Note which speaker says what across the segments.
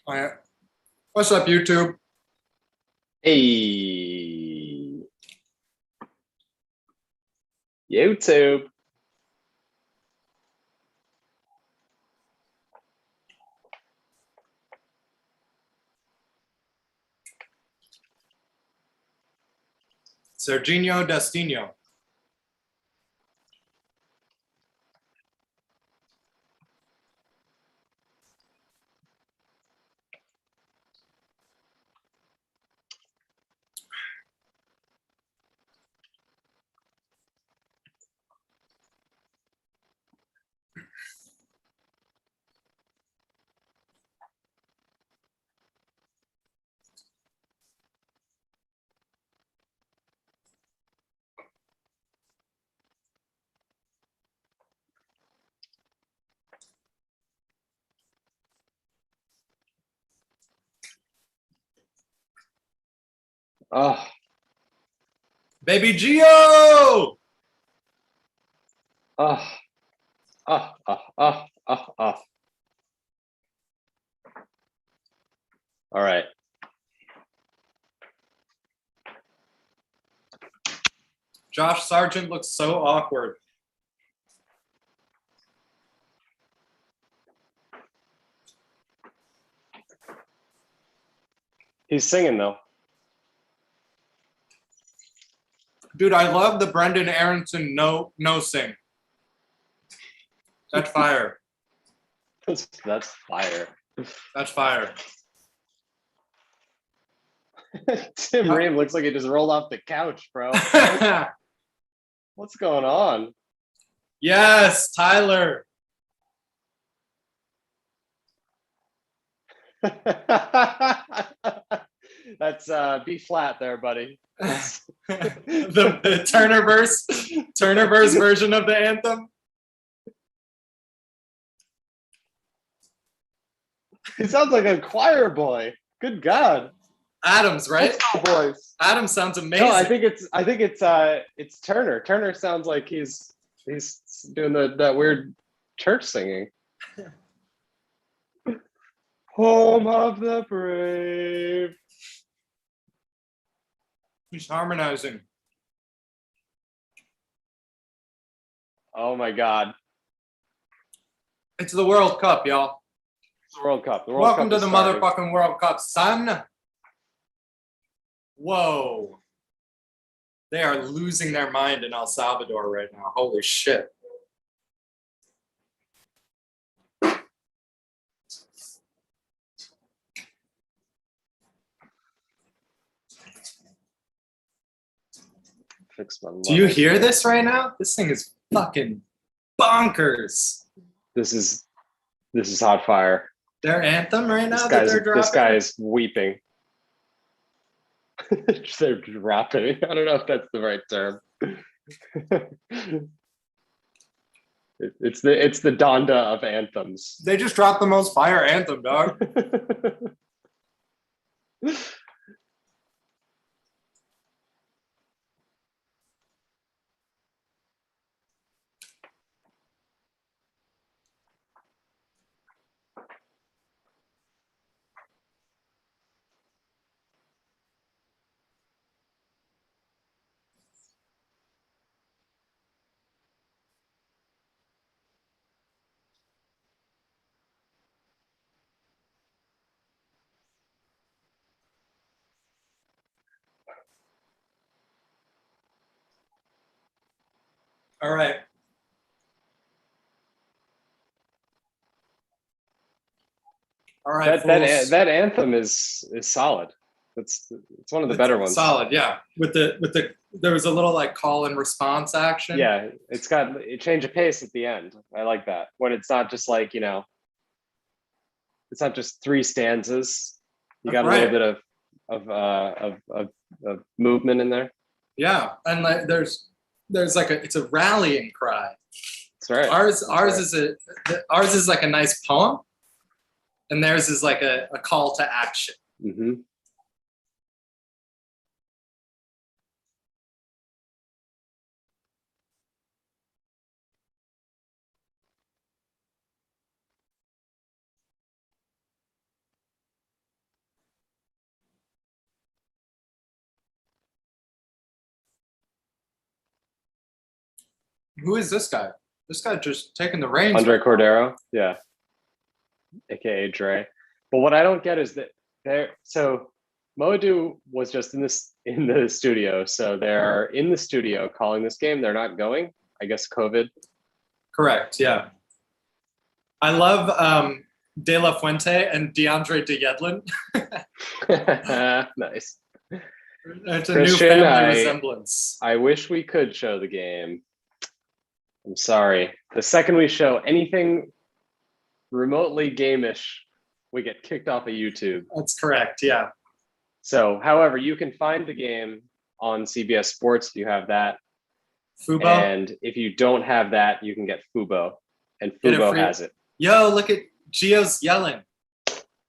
Speaker 1: All right. What's up, YouTube?
Speaker 2: Hey, YouTube.
Speaker 1: Serginho Destino.
Speaker 2: Oh,
Speaker 1: Baby Gio!
Speaker 2: oh, oh, oh, oh, oh, oh. All right.
Speaker 1: Josh Sargent looks so awkward.
Speaker 2: He's singing though.
Speaker 1: Dude, I love the Brendan Aronson no sing. That's fire.
Speaker 2: That's fire.
Speaker 1: That's fire.
Speaker 2: Tim Ream looks like he just rolled off the couch, bro. What's going on?
Speaker 1: Yes, Tyler.
Speaker 2: That's B flat there, buddy.
Speaker 1: the Turnerverse version of the anthem.
Speaker 2: He sounds like a choir boy. Good God.
Speaker 1: Adams, right?
Speaker 2: Boys.
Speaker 1: Adams sounds amazing.
Speaker 2: No, I think it's Turner. Turner sounds like he's doing that weird church singing. Home of the brave.
Speaker 1: He's harmonizing.
Speaker 2: Oh my God.
Speaker 1: It's the World Cup, y'all.
Speaker 2: It's the World Cup.
Speaker 1: Welcome to the motherfucking World Cup, son. Whoa. They are losing their mind in El Salvador right now. Holy shit. Do you hear this right now? This thing is fucking bonkers.
Speaker 2: This is hot fire.
Speaker 1: Their anthem right now
Speaker 2: This guy is weeping. They're rapping. I don't know if that's the right term. It's the Donda of anthems.
Speaker 1: They just dropped the most fire anthem, dog. All right. All right.
Speaker 2: That anthem is solid. It's one of the better ones.
Speaker 1: Solid, yeah. With the there was a little like call and response action.
Speaker 2: Yeah, it's got a change of pace at the end. I like that when it's not just like it's not just three stanzas. You got a little bit of movement in there.
Speaker 1: Yeah, and like there's like it's a rallying cry.
Speaker 2: That's right.
Speaker 1: Ours is like a nice poem, and theirs is like a call to action.
Speaker 2: Mm-hmm.
Speaker 1: Who is this guy? This guy just taking the reins.
Speaker 2: Andre
Speaker 1: right now.
Speaker 2: Cordero, yeah, aka Dre. But what I don't get is that so Moadu was just in the studio, so they're in the studio calling this game. They're not going. I guess COVID.
Speaker 1: Correct. Yeah. I love De La Fuente and DeAndre DeYedlin.
Speaker 2: Nice.
Speaker 1: It's a
Speaker 2: Christian,
Speaker 1: new family resemblance.
Speaker 2: I wish we could show the game. I'm sorry. The second we show anything remotely game-ish, we get kicked off of YouTube.
Speaker 1: That's correct. Yeah.
Speaker 2: So, however, you can find the game on CBS Sports if you have that.
Speaker 1: Fubo.
Speaker 2: And if you don't have that, you can get Fubo. And Fubo has it.
Speaker 1: Yo, look at Gio's yelling.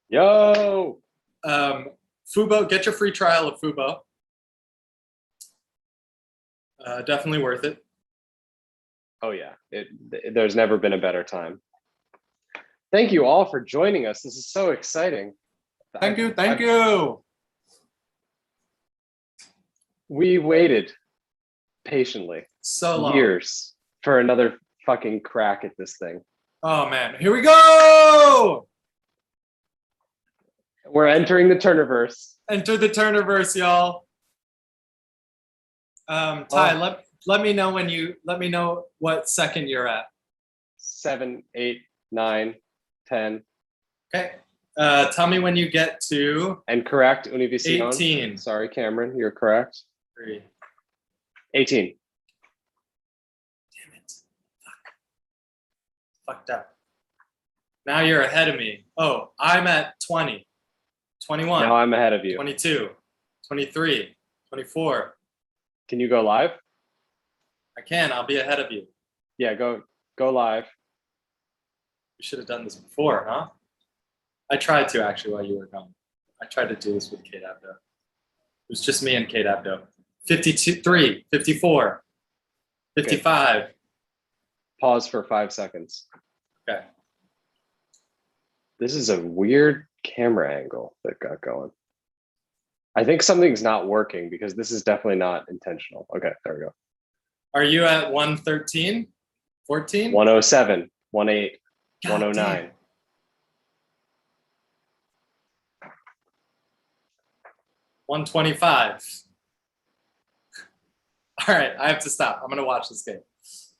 Speaker 2: Yo!
Speaker 1: Fubo, get your free trial of Fubo. Definitely worth it.
Speaker 2: Oh yeah, there's never been a better time. Thank you all for joining us. This is so exciting.
Speaker 1: Thank you.
Speaker 2: We waited patiently
Speaker 1: So long.
Speaker 2: years for another fucking crack at this thing.
Speaker 1: Oh man, here we go!
Speaker 2: We're entering the Turnerverse.
Speaker 1: Enter the Turnerverse, y'all. Ty, let me know let me know what second you're at.
Speaker 2: 7, 8, 9, 10.
Speaker 1: Okay. Tell me when you get to
Speaker 2: And correct, Univision.
Speaker 1: 18.
Speaker 2: Sorry, Cameron, you're correct.
Speaker 1: 3.
Speaker 2: 18.
Speaker 1: Damn it. Fucked up. Now you're ahead of me. Oh, I'm at 20. 21.
Speaker 2: Now I'm ahead of you.
Speaker 1: 22. 23. 24.
Speaker 2: Can you go live?
Speaker 1: I can. I'll be ahead of you.
Speaker 2: Yeah, go live.
Speaker 1: We should have done this before, huh? I tried to actually while you were gone. I tried to do this with Kate Abdo. It was just me and Kate Abdo. 53, 54, 55. Okay.
Speaker 2: Pause for 5 seconds.
Speaker 1: Okay.
Speaker 2: This is a weird camera angle that got going. I think something's not working because this is definitely not intentional. Okay, there we go.
Speaker 1: Are you at 113? 14?
Speaker 2: 107, 18,
Speaker 1: God
Speaker 2: 109.
Speaker 1: Damn. 125. All right, I have to stop. I'm gonna watch this game.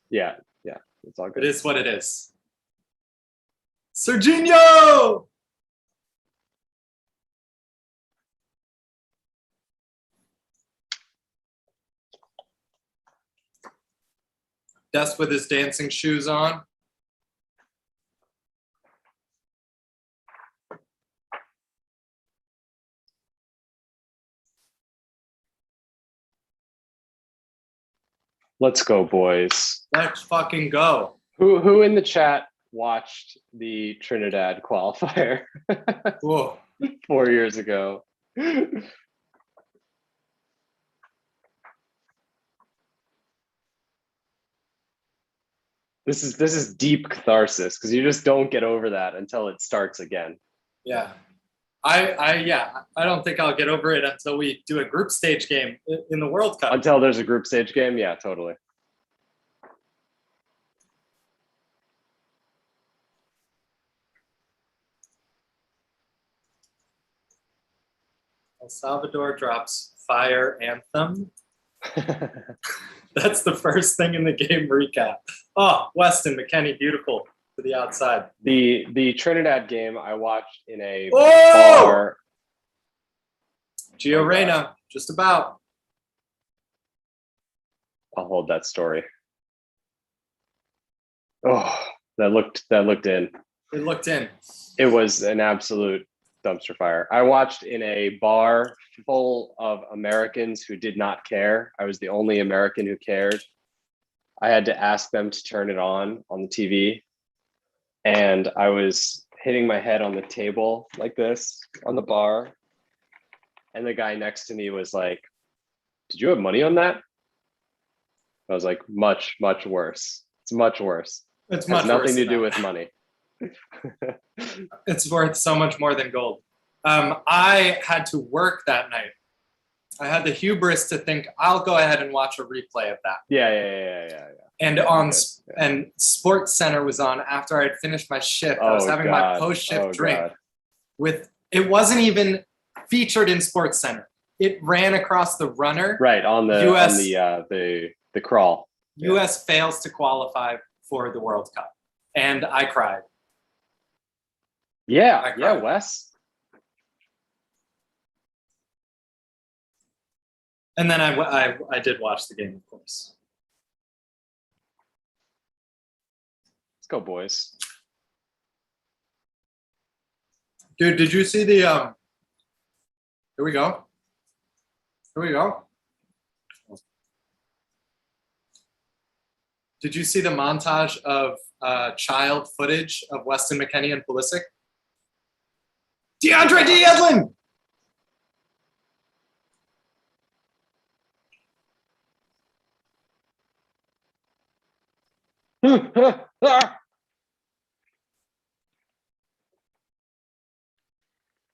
Speaker 2: Yeah, it's all good.
Speaker 1: It is what it is. Serginho! Dest with his dancing shoes on.
Speaker 2: Let's go, boys.
Speaker 1: Let's fucking go.
Speaker 2: Who in the chat watched the Trinidad qualifier
Speaker 1: Whoa.
Speaker 2: 4 years ago? This is deep catharsis because you just don't get over that until it starts again.
Speaker 1: Yeah. I don't think I'll get over it until we do a group stage game in the World Cup.
Speaker 2: Until there's a group stage game, yeah, totally.
Speaker 1: El Salvador drops Fire Anthem. That's the first thing in the game recap. Oh, Weston McKennie, beautiful to the outside.
Speaker 2: The Trinidad game I watched in a
Speaker 1: Oh!
Speaker 2: bar.
Speaker 1: Gio Reyna, just about.
Speaker 2: I'll hold that story. Oh, that looked in.
Speaker 1: It looked in.
Speaker 2: It was an absolute dumpster fire. I watched in a bar full of Americans who did not care. I was the only American who cared. I had to ask them to turn it on the TV. And I was hitting my head on the table like this on the bar. And the guy next to me was like, "Did you have money on that?" I was like, much, much worse. It's much worse.
Speaker 1: It's
Speaker 2: It
Speaker 1: much
Speaker 2: has nothing
Speaker 1: worse
Speaker 2: to
Speaker 1: than
Speaker 2: do
Speaker 1: that.
Speaker 2: with money.
Speaker 1: It's worth so much more than gold. I had to work that night. I had the hubris to think I'll go ahead and watch a replay of that.
Speaker 2: Yeah.
Speaker 1: and and Sports Center was on after I'd finished my shift. I was having my post-shift drink with, it wasn't even featured in Sports Center. It ran across the runner.
Speaker 2: Right, on the
Speaker 1: US,
Speaker 2: the crawl.
Speaker 1: US fails to qualify for the World Cup. And I cried.
Speaker 2: Yeah, yeah, Wes.
Speaker 1: And then I did watch the game, of course.
Speaker 2: Let's go, boys.
Speaker 1: Dude, did you see the here we go. Here we go. Did you see the montage of child footage of Weston McKennie and Pulisic? DeAndre D'Edlin!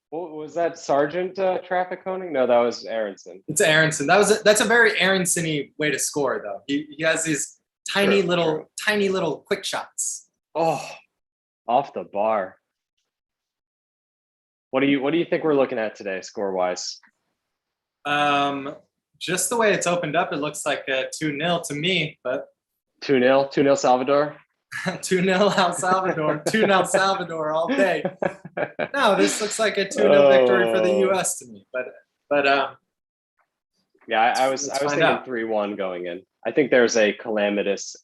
Speaker 2: What was that, Sargent traffic coning? No, that was Aronson.
Speaker 1: It's Aronson. That's a very Aronson-y way to score, though. He has these tiny little quick shots.
Speaker 2: Oh, off the bar. What do you think we're looking at today, score wise?
Speaker 1: Just the way it's opened up, it looks like a 2-0 to me, but
Speaker 2: 2-0 Salvador.
Speaker 1: 2-0 El Salvador, 2-0 Salvador all day. No, this looks like a 2-0 victory for the US to me. But
Speaker 2: yeah, I was thinking 3-1 going in. I think there's a calamitous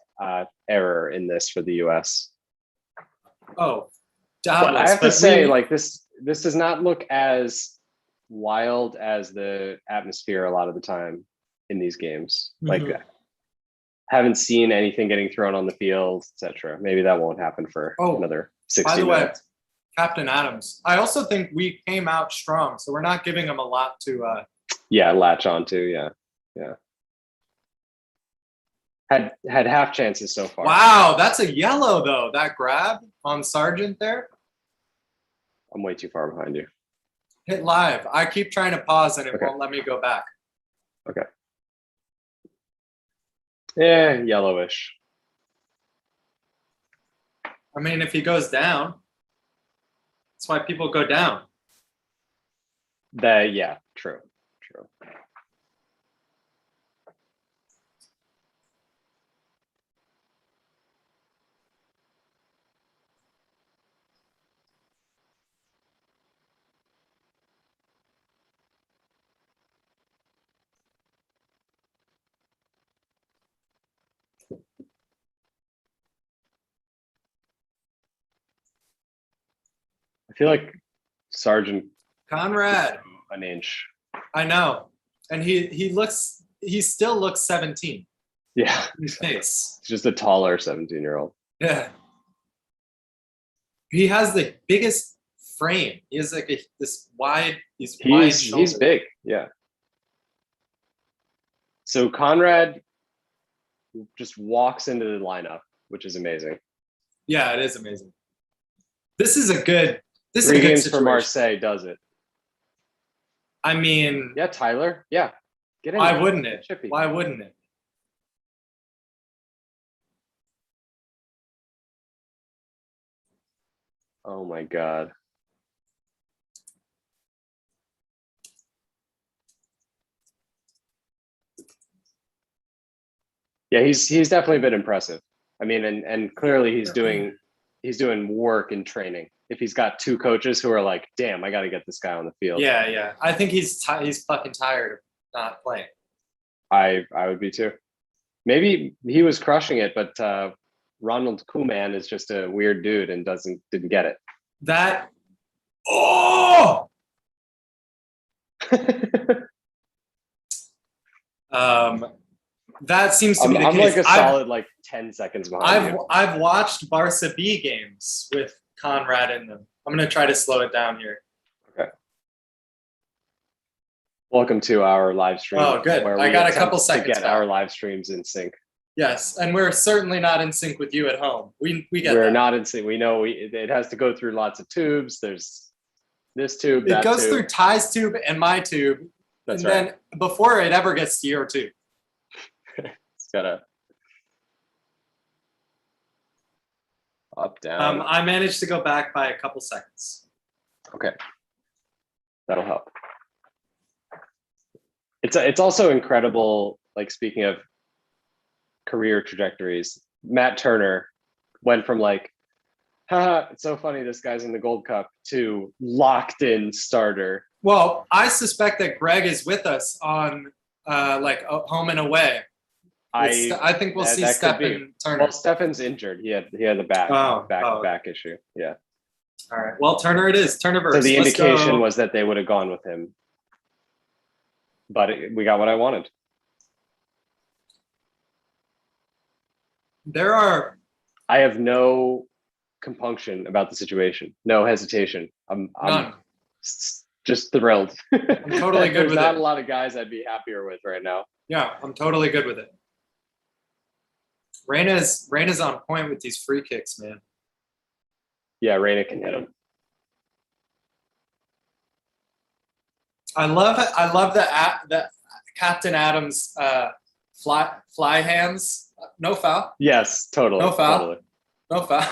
Speaker 2: error in this for the US.
Speaker 1: Oh, doubtless.
Speaker 2: But I have to say, like this does not look as wild as the atmosphere a lot of the time in these games. Like, haven't seen anything getting thrown on the field, etc. Maybe that won't happen for another 60 minutes.
Speaker 1: Way, Captain Adams, I also think we came out strong, so we're not giving them a lot to
Speaker 2: latch onto. Yeah. Had half chances so far.
Speaker 1: Wow, that's a yellow though. That grab on Sargent there.
Speaker 2: I'm way too far behind you.
Speaker 1: Hit live. I keep trying to pause and it won't let me go back.
Speaker 2: Okay. Yeah, yellowish.
Speaker 1: I mean, if he goes down, that's why people go down.
Speaker 2: Yeah, true. I feel like Sargent
Speaker 1: Conrad
Speaker 2: an inch.
Speaker 1: I know, and he still looks 17.
Speaker 2: Yeah,
Speaker 1: his face.
Speaker 2: He's just a taller 17-year-old.
Speaker 1: Yeah, he has the biggest frame. He has like this wide. He's
Speaker 2: big. Yeah. So Conrad just walks into the lineup, which is amazing.
Speaker 1: Yeah, it is amazing. This is a good. This
Speaker 2: 3
Speaker 1: is a good
Speaker 2: games
Speaker 1: situation.
Speaker 2: for Marseille does it.
Speaker 1: I mean,
Speaker 2: yeah, Tyler. Yeah, get in.
Speaker 1: Why wouldn't it?
Speaker 2: Chippy.
Speaker 1: Why wouldn't it?
Speaker 2: Oh my God. Yeah, he's definitely been impressive. I mean, and clearly he's doing work in training. If he's got 2 coaches who are like, damn, I got to get this guy on the field.
Speaker 1: Yeah. I think he's fucking tired of not playing.
Speaker 2: I would be too. Maybe he was crushing it, but Ronald Koeman is just a weird dude and didn't get it.
Speaker 1: That that seems to be the
Speaker 2: I'm
Speaker 1: case.
Speaker 2: like a solid 10 seconds behind you.
Speaker 1: I've watched Barca B games with Conrad in them. I'm gonna try to slow it down here.
Speaker 2: Okay. Welcome to our live stream.
Speaker 1: Oh, good. I got a couple seconds
Speaker 2: to get our live streams in sync.
Speaker 1: Yes, and we're certainly not in sync with you at home. We get
Speaker 2: We're
Speaker 1: that.
Speaker 2: not in sync. We know it has to go through lots of tubes. There's this tube.
Speaker 1: It goes through Ty's tube and my tube.
Speaker 2: That's
Speaker 1: and then before it ever gets to your tube.
Speaker 2: It's gotta. Up, down.
Speaker 1: I managed to go back by a couple seconds.
Speaker 2: Okay. That'll help. It's also incredible, like speaking of career trajectories, Matt Turner went from like, haha, it's so funny this guy's in the Gold Cup to locked in starter.
Speaker 1: Well, I suspect that Greg is with us on home and away. I think we'll see Stefan Turner.
Speaker 2: Well, Stefan's injured. He had the back issue. Yeah.
Speaker 1: All right. Well, Turner it is. Turnerverse.
Speaker 2: So the indication was that they would have gone with him, but we got what I wanted.
Speaker 1: I
Speaker 2: have no compunction about the situation. No hesitation. I'm just thrilled.
Speaker 1: I'm totally good with it.
Speaker 2: There's not a lot of guys I'd be happier with right now.
Speaker 1: Yeah, I'm totally good with it. Reyna's on point with these free kicks, man.
Speaker 2: Yeah, Reyna can hit him.
Speaker 1: I love it. I love the Captain Adams fly hands. No foul.
Speaker 2: Yes, totally.
Speaker 1: No foul.
Speaker 2: Totally.
Speaker 1: No foul.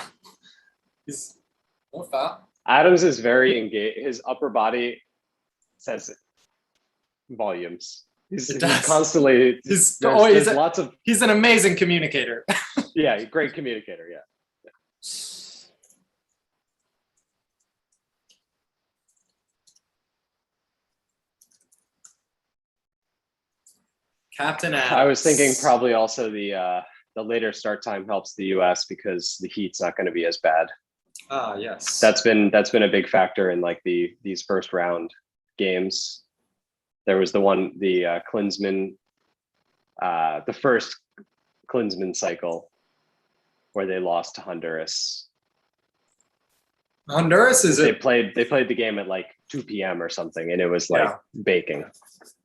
Speaker 1: No foul.
Speaker 2: Adams is very engaged. His upper body says volumes. He's constantly. He's
Speaker 1: an amazing communicator.
Speaker 2: Yeah, great communicator. Yeah.
Speaker 1: Captain Adams.
Speaker 2: I was thinking probably also the later start time helps the US because the heat's not going to be as bad.
Speaker 1: Ah, yes.
Speaker 2: That's been a big factor in like these first round games. There was the Klinsmann, the first Klinsmann cycle where they lost to Honduras.
Speaker 1: Honduras is
Speaker 2: they played the game at like 2 p.m. or something, and it was like baking.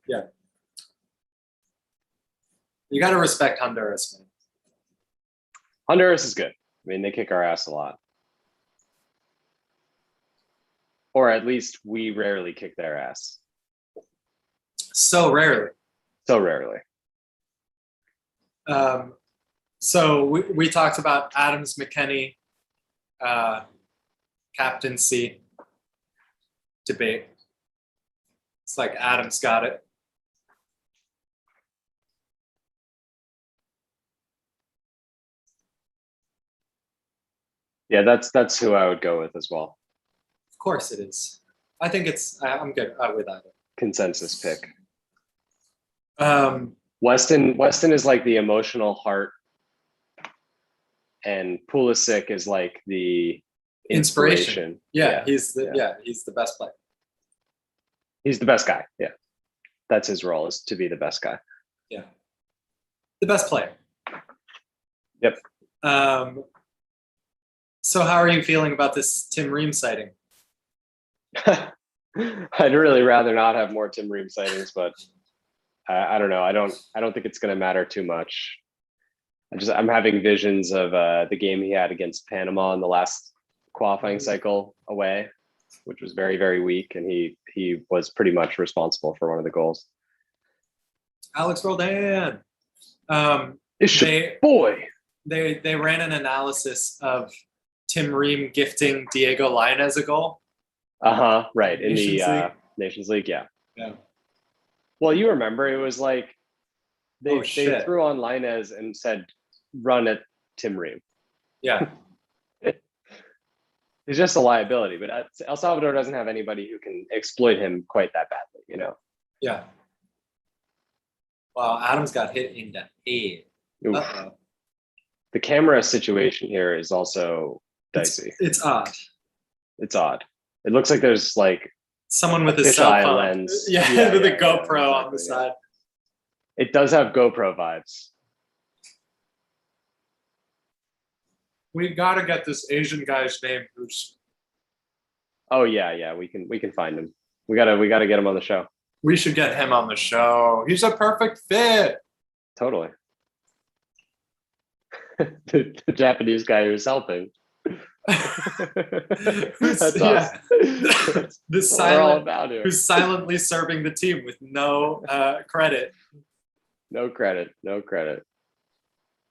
Speaker 1: Yeah. You got to respect Honduras, man.
Speaker 2: Honduras is good. I mean, they kick our ass a lot. Or at least we rarely kick their ass.
Speaker 1: So rarely.
Speaker 2: So rarely.
Speaker 1: So we talked about Adams McKennie captaincy debate. It's like Adams got it.
Speaker 2: Yeah, that's who I would go with as well.
Speaker 1: Of course it is. I think I'm good with either.
Speaker 2: Consensus pick.
Speaker 1: Weston
Speaker 2: Weston is like the emotional heart, and Pulisic is like the inspiration.
Speaker 1: Yeah, he's the best player.
Speaker 2: He's the best guy. Yeah, that's his role, is to be the best guy.
Speaker 1: Yeah, the best player.
Speaker 2: Yep.
Speaker 1: So how are you feeling about this Tim Ream sighting?
Speaker 2: I'd really rather not have more Tim Ream sightings, but I don't know. I don't think it's going to matter too much. I'm having visions of the game he had against Panama in the last qualifying cycle away, which was very, very weak, and he was pretty much responsible for one of the goals.
Speaker 1: Alex Roldan.
Speaker 2: It's your boy.
Speaker 1: They ran an analysis of Tim Ream gifting Diego Lainez a goal.
Speaker 2: Right. In the Nations League, yeah.
Speaker 1: Yeah.
Speaker 2: Well, you remember it was like they threw on Lainez and said, run at Tim Ream.
Speaker 1: Yeah.
Speaker 2: He's just a liability, but El Salvador doesn't have anybody who can exploit him quite that badly, you know?
Speaker 1: Yeah. Wow, Adams got hit in the head. Uh-oh.
Speaker 2: The camera situation here is also dicey.
Speaker 1: It's odd.
Speaker 2: It's odd. It looks like there's like
Speaker 1: someone with a cell phone
Speaker 2: lens.
Speaker 1: Yeah, with a GoPro on the side.
Speaker 2: It does have GoPro vibes.
Speaker 1: We've got to get this Asian guy's name.
Speaker 2: Oh yeah, we can find him. We gotta get him on the show.
Speaker 1: We should get him on the show. He's a perfect fit.
Speaker 2: Totally. the Japanese guy who's helping. That's awesome.
Speaker 1: Who's silently serving the team with no credit.
Speaker 2: No credit.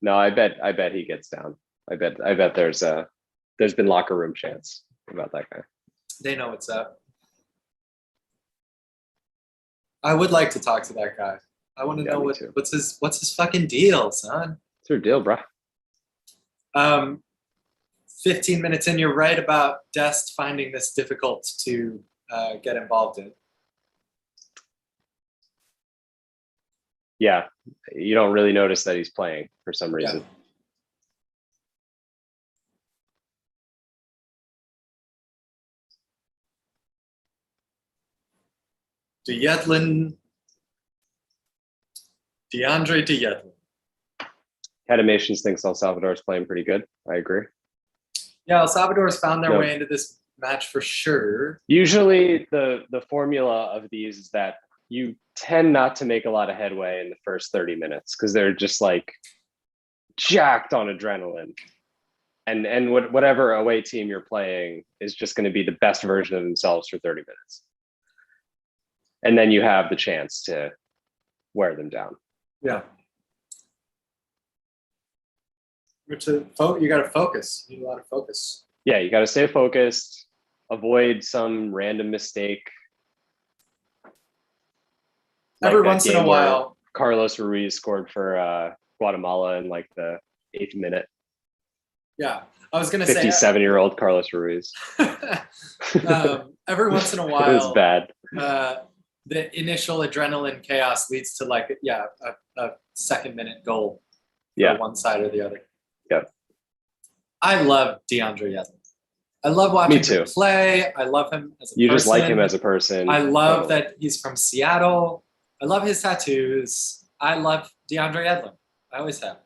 Speaker 2: No, I bet he gets down. I bet there's there's been locker room chants about that guy.
Speaker 1: They know what's up. I would like to talk to that guy. I want to know what's his fucking deal, son.
Speaker 2: What's your deal, bro?
Speaker 1: 15 minutes in, you're right about Dest finding this difficult to get involved in.
Speaker 2: Yeah, you don't really notice that he's playing for some reason.
Speaker 1: DeAndre Yedlin.
Speaker 2: Animations thinks El Salvador is playing pretty good. I agree.
Speaker 1: Yeah, El Salvador's found their way into this match for sure.
Speaker 2: Usually the formula of these is that you tend not to make a lot of headway in the first 30 minutes because they're just like jacked on adrenaline. And whatever away team you're playing is just going to be the best version of themselves for 30 minutes. And then you have the chance to wear them down.
Speaker 1: Yeah. You got to focus. You need a lot of focus.
Speaker 2: Yeah, you got to stay focused, avoid some random mistake.
Speaker 1: Every once in a while,
Speaker 2: Carlos Ruiz scored for Guatemala in like the 8th minute.
Speaker 1: Yeah, I was going to say
Speaker 2: 57-year-old Carlos Ruiz.
Speaker 1: Every once in a while,
Speaker 2: it was bad.
Speaker 1: The initial adrenaline chaos leads to like a second minute goal.
Speaker 2: Yeah,
Speaker 1: one side or the other.
Speaker 2: Yeah,
Speaker 1: I love DeAndre Yedlin. I love watching him play. I love him as a person.
Speaker 2: You just like him as a person.
Speaker 1: I love that he's from Seattle. I love his tattoos. I love DeAndre Yedlin. I always have.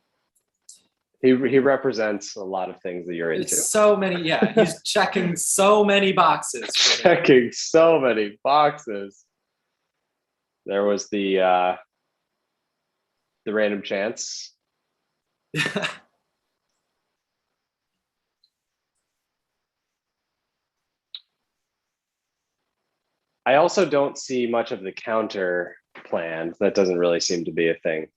Speaker 2: He represents a lot of things that you're into.
Speaker 1: So many, yeah. He's checking so many boxes.
Speaker 2: Checking so many boxes. There was the random chance. I also don't see much of the counter plan. That doesn't really seem to be a thing.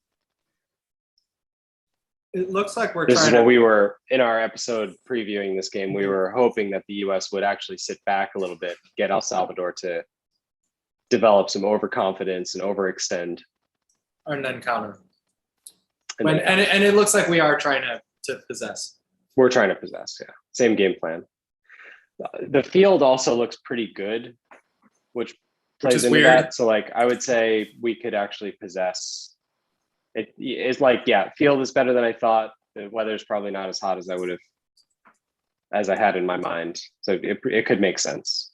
Speaker 1: It looks like
Speaker 2: This is what we were in our episode previewing this game. We were hoping that the US would actually sit back a little bit, get El Salvador to develop some overconfidence and overextend.
Speaker 1: And then counter. And it looks like we are trying to possess.
Speaker 2: We're trying to possess, yeah. Same game plan. The field also looks pretty good, which plays into that. So like I would say we could actually possess. It's like, yeah, field is better than I thought. The weather's probably not as hot as I had in my mind. So it could make sense.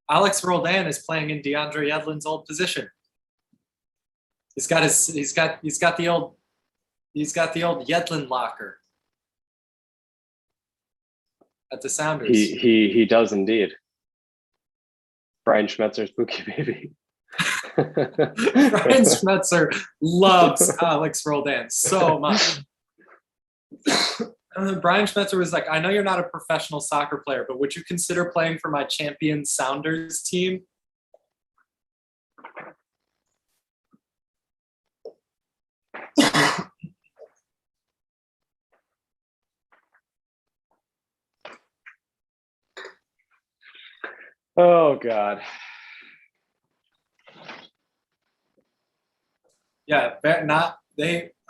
Speaker 1: Alex Roldan is playing in DeAndre Yedlin's old position. He's got the old Yedlin locker at the Sounders.
Speaker 2: He does indeed. Brian Schmetzer's Spooky Baby.
Speaker 1: Brian Schmetzer loves Alex Roldan so much. Brian Schmetzer was like, I know you're not a professional soccer player, but would you consider playing for my champion Sounders team?
Speaker 2: Oh God.
Speaker 1: Yeah,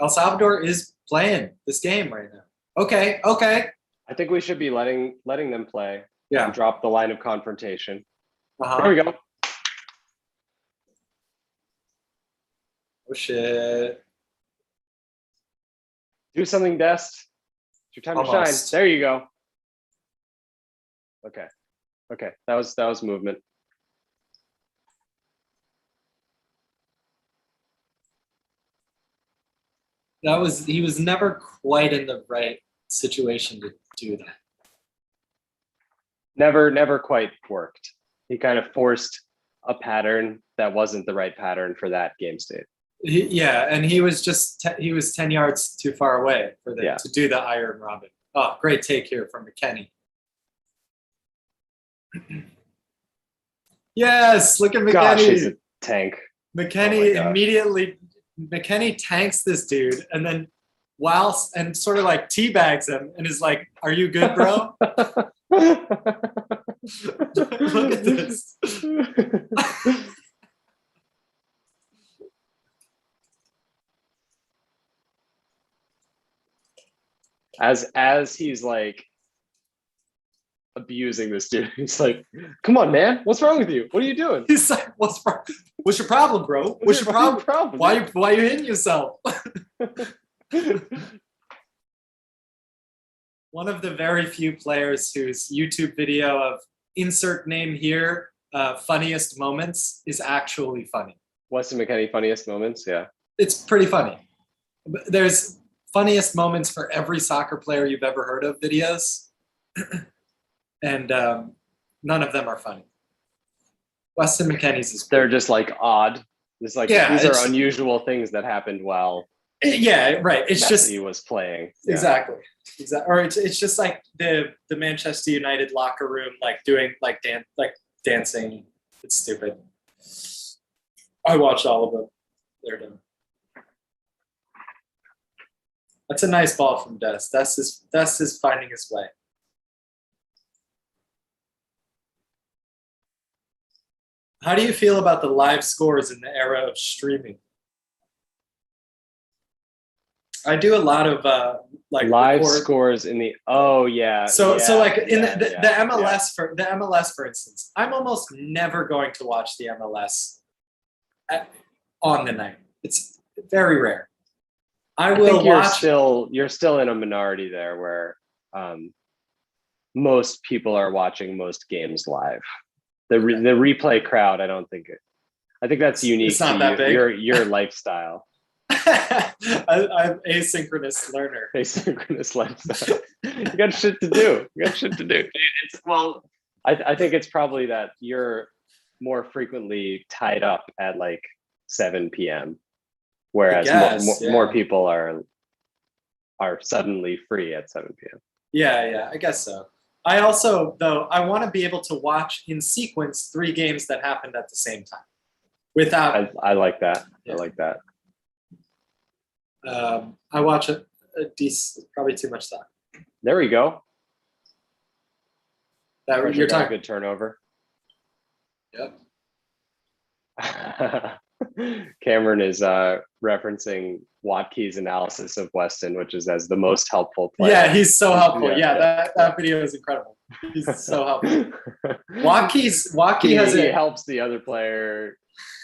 Speaker 1: El Salvador is playing this game right now. Okay.
Speaker 2: I think we should be letting them play.
Speaker 1: Yeah.
Speaker 2: And drop the line of confrontation.
Speaker 1: Uh-huh.
Speaker 2: There we go.
Speaker 1: Oh shit.
Speaker 2: Do something, Dest. It's your time to shine. There you go. Okay. That was movement.
Speaker 1: He was never quite in the right situation to do that.
Speaker 2: Never quite worked. He kind of forced a pattern that wasn't the right pattern for that game state.
Speaker 1: Yeah, and he was just he was 10 yards too far away for the to do the iron robin. Oh, great take here from McKenny. Yes, look at McKenny.
Speaker 2: Gosh, he's a tank.
Speaker 1: McKenny immediately tanks this dude and then and sort of like teabags him and is like, "Are you good, bro?" Look at this.
Speaker 2: As he's like abusing this dude, he's like, "Come on, man, what's wrong with you? What are you doing?"
Speaker 1: He's like, "What's your problem, bro? What's your problem? Why you hitting yourself?" One of the very few players whose YouTube video of insert name here, funniest moments is actually funny.
Speaker 2: Weston McKennie funniest moments? Yeah.
Speaker 1: It's pretty funny. There's funniest moments for every soccer player you've ever heard of videos. And none of them are funny. Weston McKennie's is
Speaker 2: they're just like odd. It's like these are unusual things that happened while
Speaker 1: right. It's just
Speaker 2: he was playing.
Speaker 1: Exactly. Or it's just like the Manchester United locker room, like doing like dancing. It's stupid. I watched all of them. They're done. That's a nice ball from Des. Des is finding his way. How do you feel about the live scores in the era of streaming? I do a lot of like
Speaker 2: live scores in the So
Speaker 1: like in the MLS for instance, I'm almost never going to watch the MLS on the night. It's very rare. I will watch.
Speaker 2: You're still in a minority there where most people are watching most games live. The replay crowd, I think that's unique
Speaker 1: it's not that big.
Speaker 2: Your lifestyle.
Speaker 1: I'm asynchronous learner.
Speaker 2: Asynchronous lifestyle. You got shit to do. I think it's probably that you're more frequently tied up at like 7 p.m. Whereas more people are suddenly free at 7 p.m.
Speaker 1: Yeah, I guess so. I also, though, I want to be able to watch in sequence 3 games that happened at the same time. Without,
Speaker 2: I like that.
Speaker 1: Yeah.
Speaker 2: I like that.
Speaker 1: I watch a decent, probably too much time.
Speaker 2: There we go.
Speaker 1: You're talking
Speaker 2: a good turnover.
Speaker 1: Yep.
Speaker 2: Cameron is referencing Watkey's analysis of Weston, which is as the most helpful player.
Speaker 1: Yeah, he's so helpful. That video is incredible. He's so helpful. Watkey
Speaker 2: helps the other player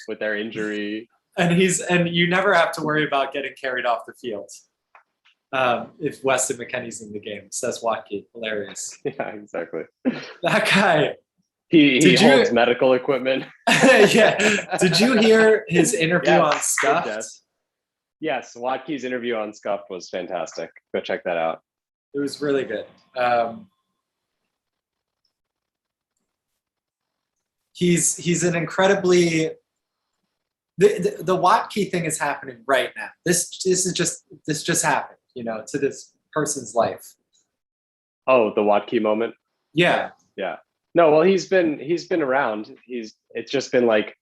Speaker 2: with their injury.
Speaker 1: And you never have to worry about getting carried off the field if Weston McKennie's in the game. Says Watkey. Hilarious.
Speaker 2: Yeah, exactly.
Speaker 1: That guy.
Speaker 2: He holds medical equipment.
Speaker 1: Yeah. Did you hear his interview on Scuffed?
Speaker 2: Yes, Watkey's interview on Scuffed was fantastic. Go check that out.
Speaker 1: It was really good. He's an incredibly the Watkey thing is happening right now. This just happened, to this person's life.
Speaker 2: Oh, the Watkey moment?
Speaker 1: Yeah.
Speaker 2: Yeah. No, well, he's been around. It's just been like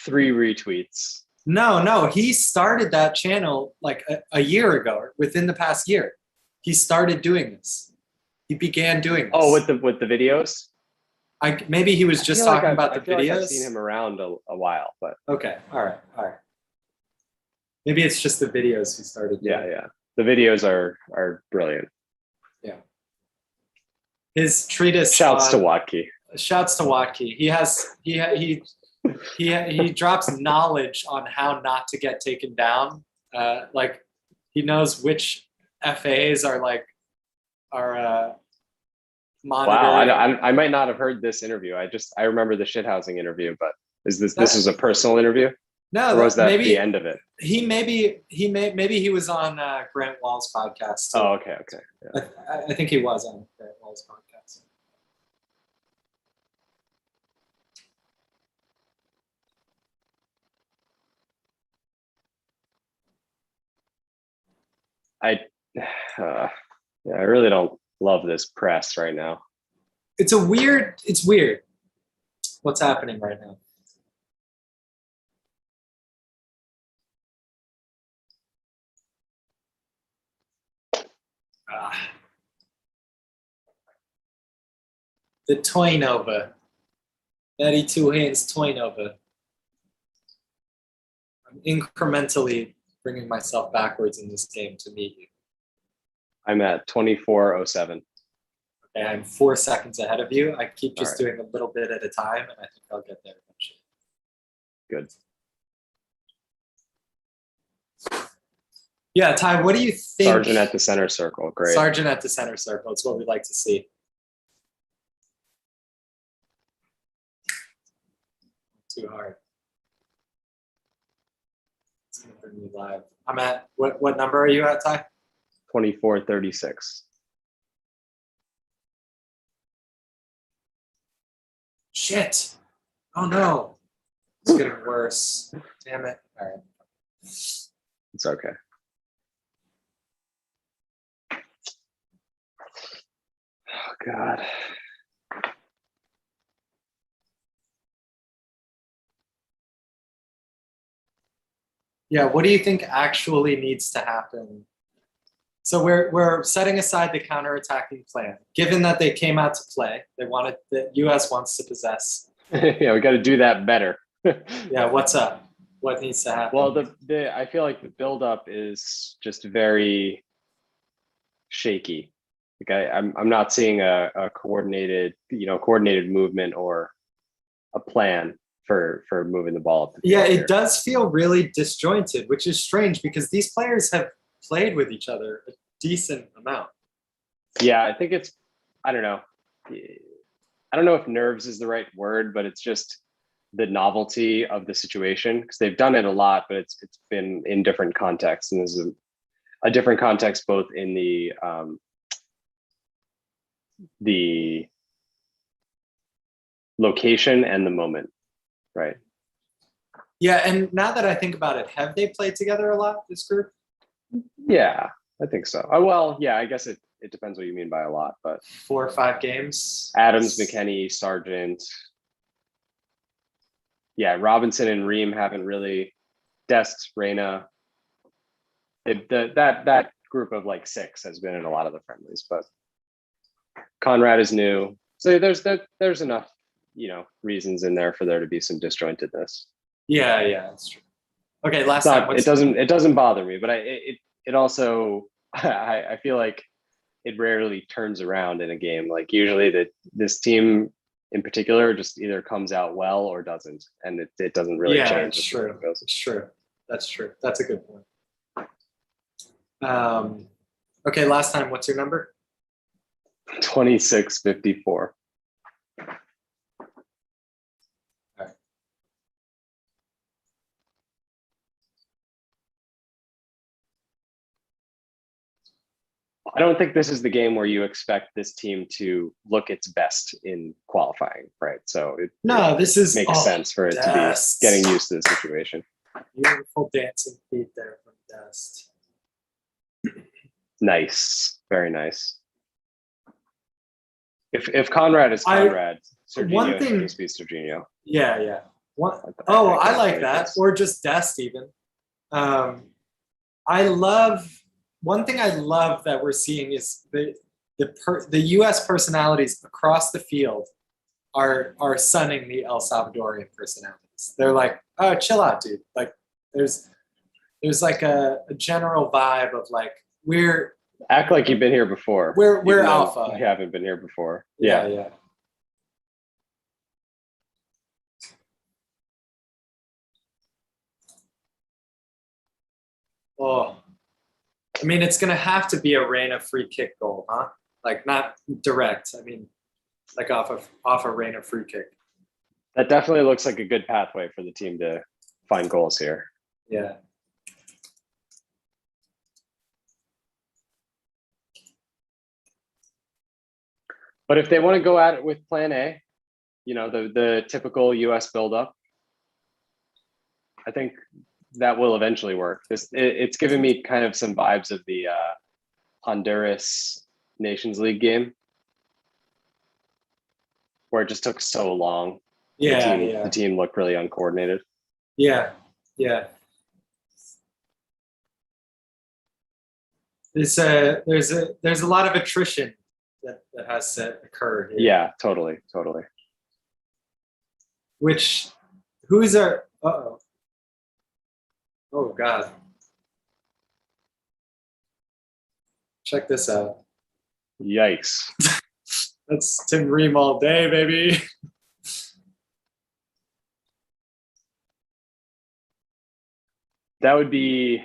Speaker 2: 3 retweets.
Speaker 1: No, he started that channel like a year ago, or within the past year. He started doing this. He began doing this.
Speaker 2: Oh, with the videos?
Speaker 1: Maybe he was just talking about the videos.
Speaker 2: I've seen him around a while, but
Speaker 1: okay, all right. Maybe it's just the videos he started doing.
Speaker 2: Yeah. The videos are brilliant.
Speaker 1: Yeah. His treatise.
Speaker 2: Shouts to Watkey.
Speaker 1: He drops knowledge on how not to get taken down. Like he knows which FAs are monitoring.
Speaker 2: Wow, I might not have heard this interview. I remember the shithousing interview, but this is a personal interview?
Speaker 1: No,
Speaker 2: or was that
Speaker 1: maybe
Speaker 2: the end of it?
Speaker 1: Maybe he was on Grant Wall's podcast.
Speaker 2: Oh, okay.
Speaker 1: Yeah. I think he was on Grant Wall's podcast.
Speaker 2: I, yeah, I really don't love this press right now.
Speaker 1: It's weird what's happening right now. The toy nova. Betty Two Hands toy nova. I'm incrementally bringing myself backwards in this game to meet you.
Speaker 2: I'm at 24:07.
Speaker 1: Okay, I'm 4 seconds ahead of you. I keep just
Speaker 2: All right.
Speaker 1: doing a little bit at a time, and I think I'll get there eventually.
Speaker 2: Good.
Speaker 1: Yeah, Ty, what do you think?
Speaker 2: Sergeant at the center circle. Great.
Speaker 1: Sergeant at the center circle. It's what we like to see. Too hard. It's gonna bring me live. I'm at what number are you at, Ty?
Speaker 2: 24:36.
Speaker 1: Shit. Oh no. It's getting worse. Damn it. All right.
Speaker 2: It's okay. Oh God.
Speaker 1: Yeah, what do you think actually needs to happen? So we're setting aside the counterattacking plan. Given that they came out to play, the US wants to possess.
Speaker 2: Yeah, we got to do that better.
Speaker 1: Yeah, what's up? What needs to happen?
Speaker 2: Well, I feel like the buildup is just very shaky. Like I'm not seeing a coordinated movement or a plan for moving the ball up the
Speaker 1: yeah,
Speaker 2: field
Speaker 1: it
Speaker 2: here.
Speaker 1: does feel really disjointed, which is strange because these players have played with each other a decent amount.
Speaker 2: Yeah, I think I don't know. I don't know if nerves is the right word, but it's just the novelty of the situation because they've done it a lot, but it's been in different contexts, and this is a different context both in the location and the moment, right?
Speaker 1: Yeah, and now that I think about it, have they played together a lot, this group?
Speaker 2: Yeah, I think so. Well, yeah, I guess it depends what you mean by a lot, but
Speaker 1: 4 or 5 games.
Speaker 2: Adams, McKennie, Sargent. Yeah, Robinson and Ream haven't really. Dest, Reyna. That group of like 6 has been in a lot of the friendlies, but Conrad is new, so there's enough reasons in there for there to be some disjointedness.
Speaker 1: Yeah, that's true. Okay, last time.
Speaker 2: It doesn't bother me, but it also I feel like it rarely turns around in a game. Like usually this team in particular just either comes out well or doesn't, and it doesn't really change.
Speaker 1: It's true. It's true. That's true. That's a good point. Okay, last time. What's your number?
Speaker 2: 26:54. I don't think this is the game where you expect this team to look its best in qualifying, right? So
Speaker 1: this
Speaker 2: makes sense for it to be getting used to the situation.
Speaker 1: Beautiful dancing feet there from Dest.
Speaker 2: Nice, very nice. If Conrad is Conrad, Serginho should just be Serginho.
Speaker 1: Yeah. I like that, or just Dest even. One thing I love that we're seeing is the U.S. personalities across the field are sunning the El Salvadorian personalities. They're like, oh, chill out, dude. Like there's like a general vibe of like
Speaker 2: act like you've been here before.
Speaker 1: We're alpha.
Speaker 2: You haven't been here before.
Speaker 1: Yeah. Oh. I mean, it's going to have to be a Reyna free kick goal, huh? Like not direct. I mean, like off a Reyna free kick.
Speaker 2: That definitely looks like a good pathway for the team to find goals here.
Speaker 1: Yeah.
Speaker 2: But if they want to go at it with plan A, the typical US buildup, I think that will eventually work. It's giving me kind of some vibes of the Honduras Nations League game, where it just took so long. The team looked really uncoordinated.
Speaker 1: Yeah. There's a lot of attrition that has to occur here.
Speaker 2: Yeah, totally.
Speaker 1: Who's our? Oh God! Check this out.
Speaker 2: Yikes!
Speaker 1: That's Tim Ream all day, baby.
Speaker 2: That would be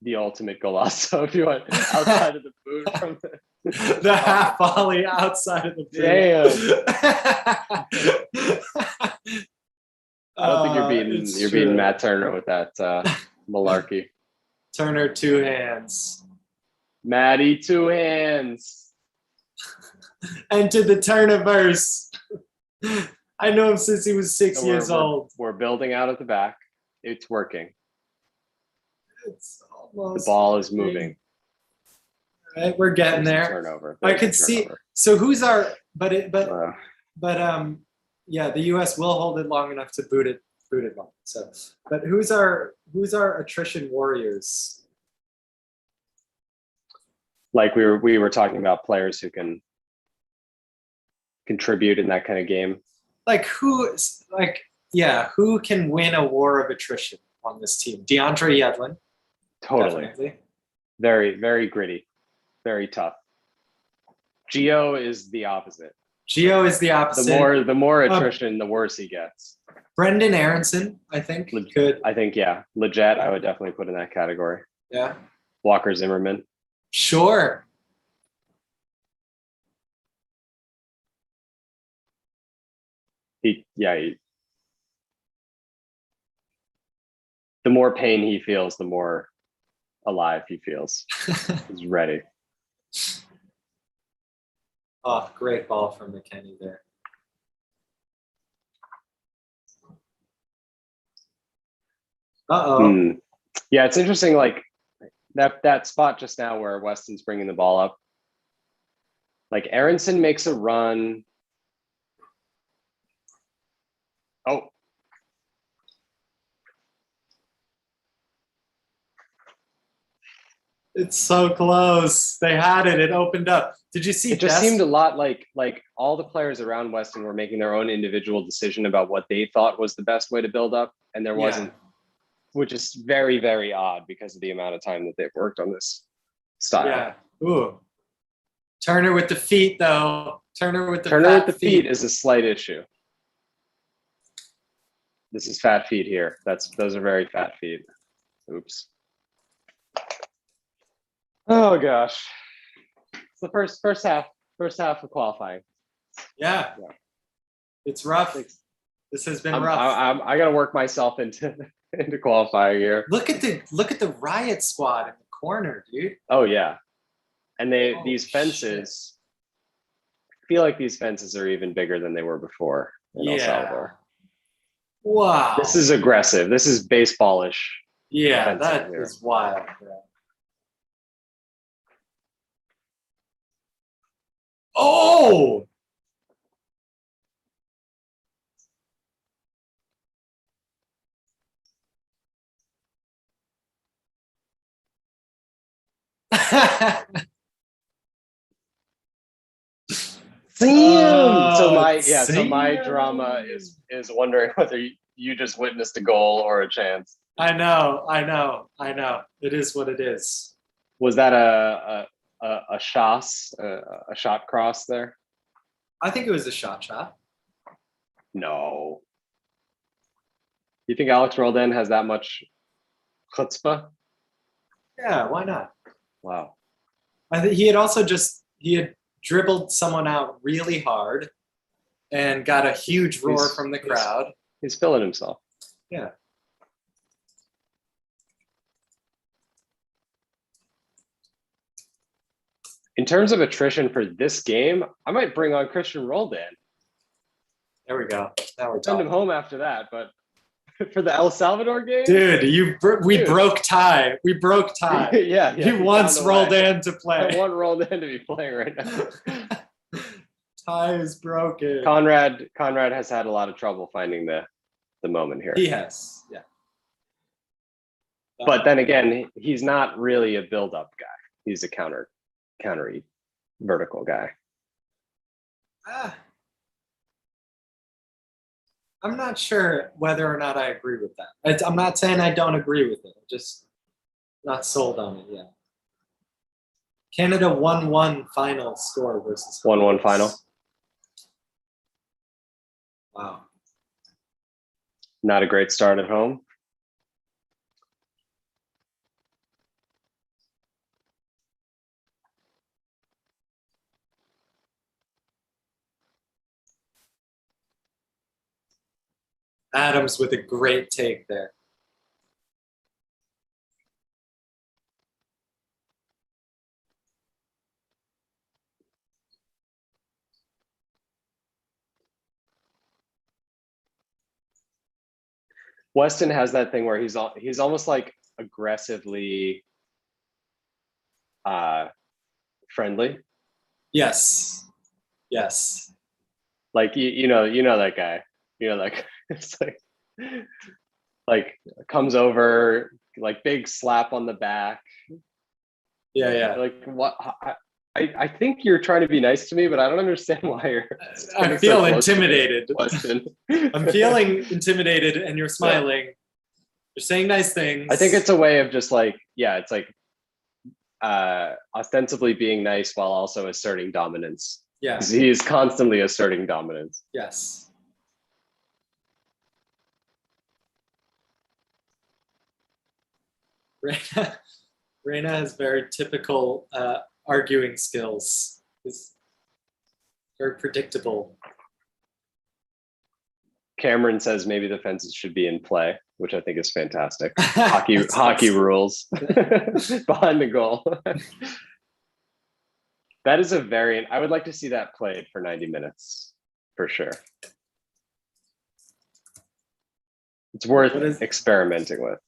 Speaker 2: the ultimate golazo if you want outside of the boot from
Speaker 1: the half volley outside of the boot.
Speaker 2: Damn. I don't think you're being Matt Turner with that malarkey.
Speaker 1: Turner 2 hands.
Speaker 2: Matty 2 hands.
Speaker 1: Enter the Turniverse. I know him since he was 6 years old.
Speaker 2: We're building out at the back. It's working.
Speaker 1: It's almost.
Speaker 2: The ball is moving.
Speaker 1: Right, we're getting there.
Speaker 2: Turnover.
Speaker 1: I could see. So who's our? Yeah, the U.S. will hold it long enough to boot it long. So, but who's our attrition warriors?
Speaker 2: Like we were talking about players who can contribute in that kind of game.
Speaker 1: Who can win a war of attrition on this team? DeAndre Yedlin.
Speaker 2: Totally.
Speaker 1: Definitely.
Speaker 2: Very, very gritty. Very tough. Gio is the opposite. The more attrition, the worse he gets.
Speaker 1: Brendan Aronson, I think, could.
Speaker 2: I think, yeah. Leggett, I would definitely put in that category.
Speaker 1: Yeah.
Speaker 2: Walker Zimmerman.
Speaker 1: Sure.
Speaker 2: The more pain he feels, the more alive he feels. He's ready.
Speaker 1: Oh, great ball from McKennie there. Uh-oh.
Speaker 2: Yeah, it's interesting, like that spot just now where Weston's bringing the ball up. Like Aronson makes a run. Oh.
Speaker 1: It's so close. They had it. It opened up. Did you see?
Speaker 2: It just seemed a lot like all the players around Weston were making their own individual decision about what they thought was the best way to build up, and there wasn't, which is very, very odd because of the amount of time that they've worked on this style.
Speaker 1: Yeah. Ooh. Turner with the feet, though. Turner with the
Speaker 2: feet is a slight issue. This is fat feet here. Those are very fat feet. Oops. Oh gosh. It's the first half of qualifying.
Speaker 1: Yeah. It's rough. This has been rough.
Speaker 2: I gotta work myself into qualifying here.
Speaker 1: Look at the riot squad in the corner, dude.
Speaker 2: Oh yeah. And these fences, I feel like these fences are even bigger than they were before in El Salvador.
Speaker 1: Wow.
Speaker 2: This is aggressive. This is baseballish.
Speaker 1: Yeah, that is wild. Oh!
Speaker 2: So my drama is wondering whether you just witnessed a goal or a chance.
Speaker 1: I know. It is what it is.
Speaker 2: Was that a shot cross there?
Speaker 1: I think it was a shot.
Speaker 2: No. You think Alex Roldan has that much chutzpah?
Speaker 1: Yeah, why not?
Speaker 2: Wow.
Speaker 1: I think he had dribbled someone out really hard and got a huge roar from the crowd.
Speaker 2: He's feeling himself.
Speaker 1: Yeah.
Speaker 2: In terms of attrition for this game, I might bring on Christian Roldan.
Speaker 1: There we go. Now we're
Speaker 2: Send him
Speaker 1: talking.
Speaker 2: home after that, but for the El Salvador game?
Speaker 1: Dude, we
Speaker 2: Dude.
Speaker 1: broke tie. We broke tie.
Speaker 2: Yeah,
Speaker 1: You
Speaker 2: he
Speaker 1: once
Speaker 2: found a
Speaker 1: rolled
Speaker 2: way.
Speaker 1: in to
Speaker 2: I
Speaker 1: play.
Speaker 2: want Roldan to be playing right now.
Speaker 1: Tie is broken.
Speaker 2: Conrad has had a lot of trouble finding the moment here.
Speaker 1: He has, yeah.
Speaker 2: But then again, he's not really a build-up guy. He's a countery vertical guy.
Speaker 1: I'm not sure whether or not I agree with that. I'm not saying I don't agree with it. I'm just not sold on it yet. Canada 1-1 final score versus
Speaker 2: 1-1 final.
Speaker 1: Wow.
Speaker 2: Not a great start at home.
Speaker 1: Adams with a great take there.
Speaker 2: Weston has that thing where he's almost like aggressively friendly.
Speaker 1: Yes. Yes.
Speaker 2: Like you know that guy. You know, like it's like comes over, like big slap on the back.
Speaker 1: Yeah, yeah.
Speaker 2: Like what? I think you're trying to be nice to me, but I don't understand why you're.
Speaker 1: I feel intimidated.
Speaker 2: Weston.
Speaker 1: I'm feeling intimidated, and you're smiling. Yeah. You're saying nice things.
Speaker 2: I think it's a way of just like, yeah, it's like ostensibly being nice while also asserting dominance.
Speaker 1: Yeah,
Speaker 2: he is constantly asserting dominance.
Speaker 1: Yes. Reina has very typical arguing skills. He's very predictable.
Speaker 2: Cameron says maybe the fences should be in play, which I think is fantastic. hockey rules behind the goal. That is a variant. I would like to see that played for 90 minutes for sure. It's worth experimenting with.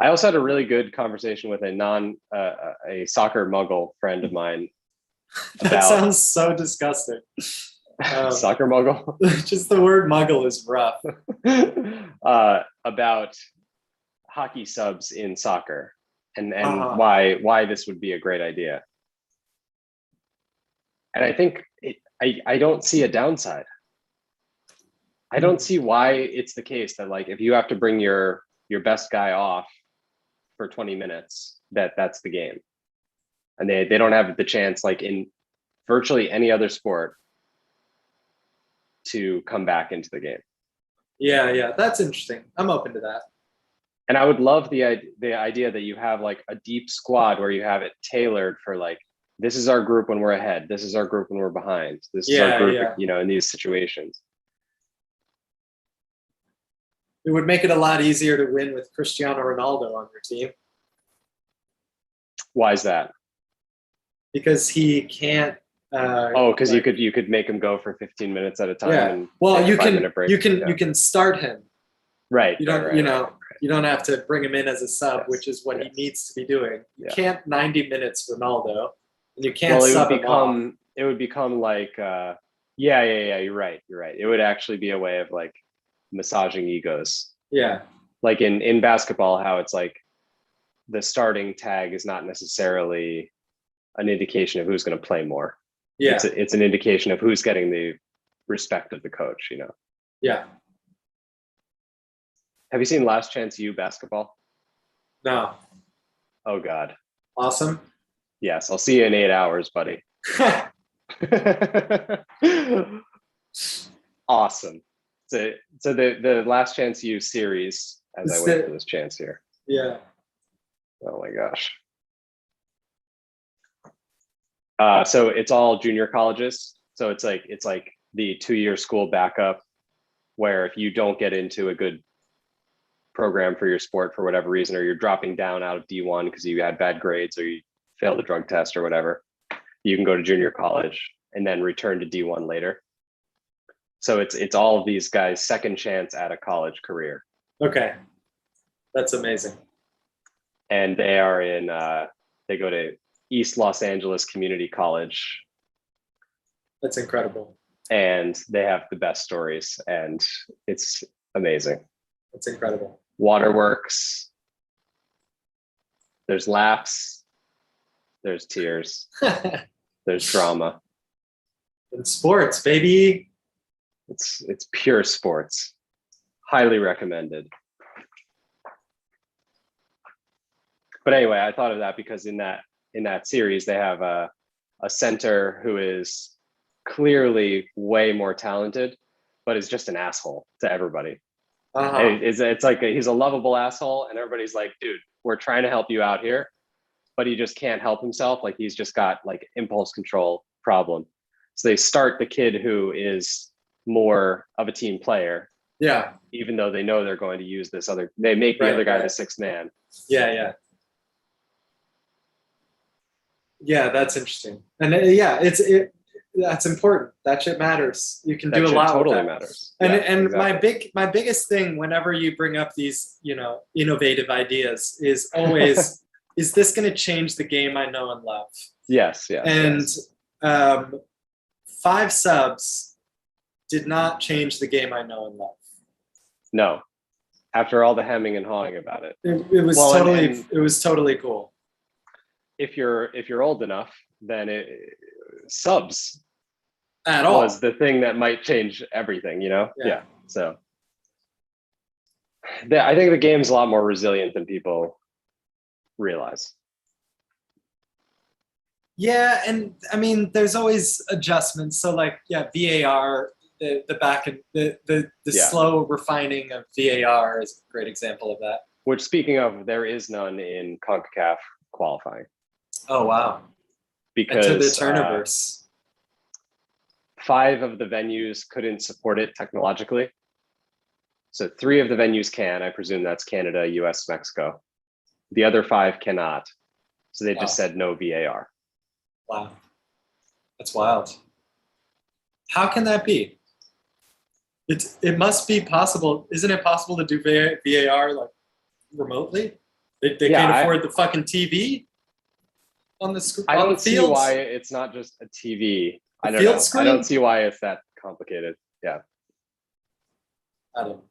Speaker 2: I also had a really good conversation with a soccer muggle friend of mine.
Speaker 1: That sounds so disgusting.
Speaker 2: Soccer muggle?
Speaker 1: Just the word muggle is rough.
Speaker 2: About hockey subs in soccer and why this would be a great idea. And I think I don't see a downside. I don't see why it's the case that like if you have to bring your best guy off for 20 minutes, that's the game. And they don't have the chance, like in virtually any other sport, to come back into the game.
Speaker 1: Yeah, that's interesting. I'm open to that.
Speaker 2: And I would love the idea that you have like a deep squad where you have it tailored for like, this is our group when we're ahead. This is our group when we're behind. This is our group, you know, in these situations.
Speaker 1: It would make it a lot easier to win with Cristiano Ronaldo on your team.
Speaker 2: Why is that?
Speaker 1: Because he can't.
Speaker 2: Because you could make him go for 15 minutes at a time.
Speaker 1: Yeah.
Speaker 2: And
Speaker 1: well, you can start him.
Speaker 2: Right.
Speaker 1: You don't. You don't have to bring him in as a sub, which is what he needs to be doing. You can't 90 minutes Ronaldo, and you can't sub him off.
Speaker 2: It would become like, you're right. It would actually be a way of like massaging egos.
Speaker 1: Yeah.
Speaker 2: Like in basketball, how it's like the starting tag is not necessarily an indication of who's going to play more.
Speaker 1: Yeah.
Speaker 2: It's an indication of who's getting the respect of the coach, you know?
Speaker 1: Yeah.
Speaker 2: Have you seen Last Chance U basketball? No. Oh God.
Speaker 1: Awesome.
Speaker 2: Yes. I'll see you in 8 hours, buddy. Awesome. So the Last Chance U series, as I wait for this chance here.
Speaker 1: Yeah.
Speaker 2: Oh my gosh. So it's all junior colleges. So it's like the 2-year school backup, where if you don't get into a good program for your sport for whatever reason, or you're dropping down out of D1 because you had bad grades or you failed the drug test or whatever, you can go to junior college and then return to D1 later. So it's all of these guys' second chance at a college career.
Speaker 1: Okay. That's amazing.
Speaker 2: And they are in, they go to East Los Angeles Community College.
Speaker 1: That's incredible.
Speaker 2: And they have the best stories, and it's amazing.
Speaker 1: That's incredible.
Speaker 2: Waterworks. There's laughs. There's tears. There's drama.
Speaker 1: In sports, baby.
Speaker 2: It's pure sports. Highly recommended. But anyway, I thought of that because in that series they have a center who is clearly way more talented, but is just an asshole to everybody. It's like he's a lovable asshole, and everybody's like, dude, we're trying to help you out here, but he just can't help himself. Like he's just got like impulse control problem. So they start the kid who is more of a team player.
Speaker 1: Yeah.
Speaker 2: Even though they know they're going to use this other, they make the other guy the sixth man.
Speaker 1: Yeah, yeah. Yeah, that's interesting. And that's important. That shit matters. You can do a lot.
Speaker 2: Totally
Speaker 1: with that.
Speaker 2: Matters.
Speaker 1: And
Speaker 2: yeah,
Speaker 1: and
Speaker 2: exactly.
Speaker 1: my biggest thing whenever you bring up these, innovative ideas is always, is this going to change the game I know and love?
Speaker 2: Yes, yes.
Speaker 1: And 5 subs did not change the game I know and love.
Speaker 2: No. After all the hemming and hawing about it.
Speaker 1: It was it was totally cool.
Speaker 2: If you're old enough, then subs
Speaker 1: at all
Speaker 2: was the thing that might change everything, Yeah. So I think the game's a lot more resilient than people realize.
Speaker 1: Yeah, and I mean, there's always adjustments. So like, VAR, the back and the slow refining of VAR is a great example of that.
Speaker 2: Which, speaking of, there is none in CONCACAF qualifying.
Speaker 1: Oh wow!
Speaker 2: Because
Speaker 1: into the Turniverse.
Speaker 2: 5 of the venues couldn't support it technologically. So 3 of the venues can. I presume that's Canada, US, Mexico. The other 5 cannot. So they just said no VAR.
Speaker 1: Wow. That's wild. How can that be? It must be possible. Isn't it possible to do VAR like remotely? They can't afford the fucking TV on the screen.
Speaker 2: I don't see why it's not just a TV. I don't know.
Speaker 1: Screen?
Speaker 2: I don't see why it's that complicated. Yeah.
Speaker 1: I don't know.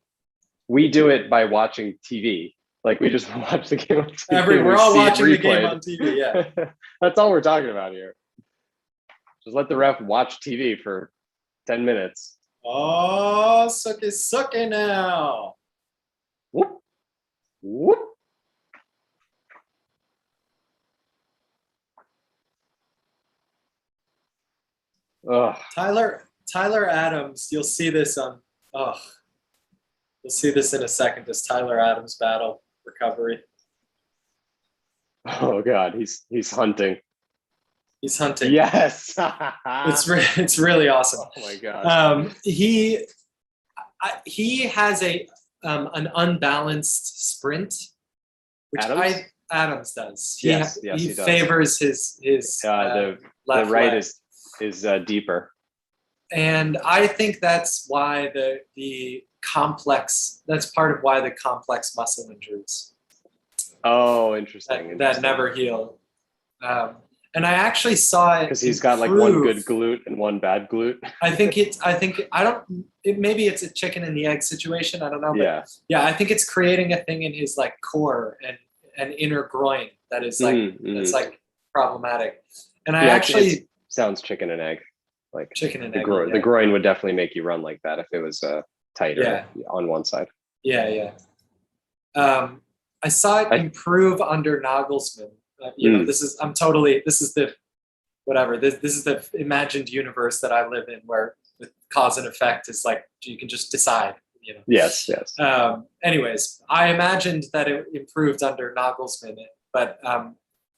Speaker 2: We do it by watching TV. Like we just watch the game on TV.
Speaker 1: We're all watching the game on TV, yeah.
Speaker 2: That's all we're talking about here. Just let the ref watch TV for 10 minutes.
Speaker 1: Oh, sucky now.
Speaker 2: Whoop. Whoop. Ugh.
Speaker 1: Tyler Adams, you'll see this you'll see this in a second, this Tyler Adams battle recovery.
Speaker 2: Oh God, he's hunting.
Speaker 1: He's hunting.
Speaker 2: Yes.
Speaker 1: It's really awesome.
Speaker 2: Oh my God.
Speaker 1: He has an unbalanced sprint, which Adams does. He does. Favors his
Speaker 2: the
Speaker 1: left
Speaker 2: right
Speaker 1: leg.
Speaker 2: is deeper.
Speaker 1: And I think that's why the complex, that's part of why the complex muscle injuries.
Speaker 2: Oh, interesting.
Speaker 1: That never heal. And I actually saw it
Speaker 2: because he's got like one good glute and one bad glute.
Speaker 1: Maybe it's a chicken and the egg situation. I don't know. But
Speaker 2: yeah.
Speaker 1: I think it's creating a thing in his like core and inner groin that is like, that's like problematic. And I actually
Speaker 2: sounds chicken and egg. Like
Speaker 1: chicken and
Speaker 2: egg.
Speaker 1: Groin,
Speaker 2: the groin would definitely make you run like that if it was tighter on one side.
Speaker 1: Yeah. I saw it improve under Nagelsmann. This is the imagined universe that I live in, where the cause and effect is like you can just decide.
Speaker 2: Yes.
Speaker 1: Anyways, I imagined that it improved under Nagelsmann, but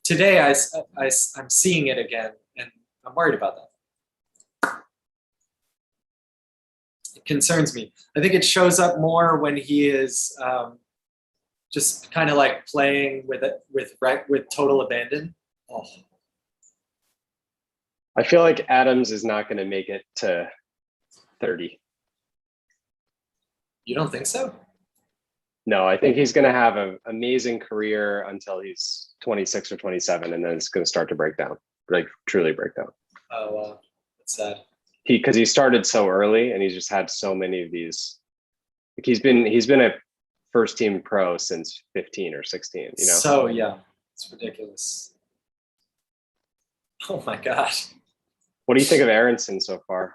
Speaker 1: today I'm seeing it again, and I'm worried about that. It concerns me. I think it shows up more when he is just kind of like playing with total abandon. Oh.
Speaker 2: I feel like Adams is not going to make it to 30.
Speaker 1: You don't think so?
Speaker 2: No, I think he's going to have an amazing career until he's 26 or 27, and then it's going to start to break down, like truly break down.
Speaker 1: Oh, wow. That's sad.
Speaker 2: Because he started so early, and he's just had so many of these. Like he's been a first team pro since 15 or 16. You know,
Speaker 1: So young. It's ridiculous. Oh my gosh.
Speaker 2: what do you think of Aronson so far?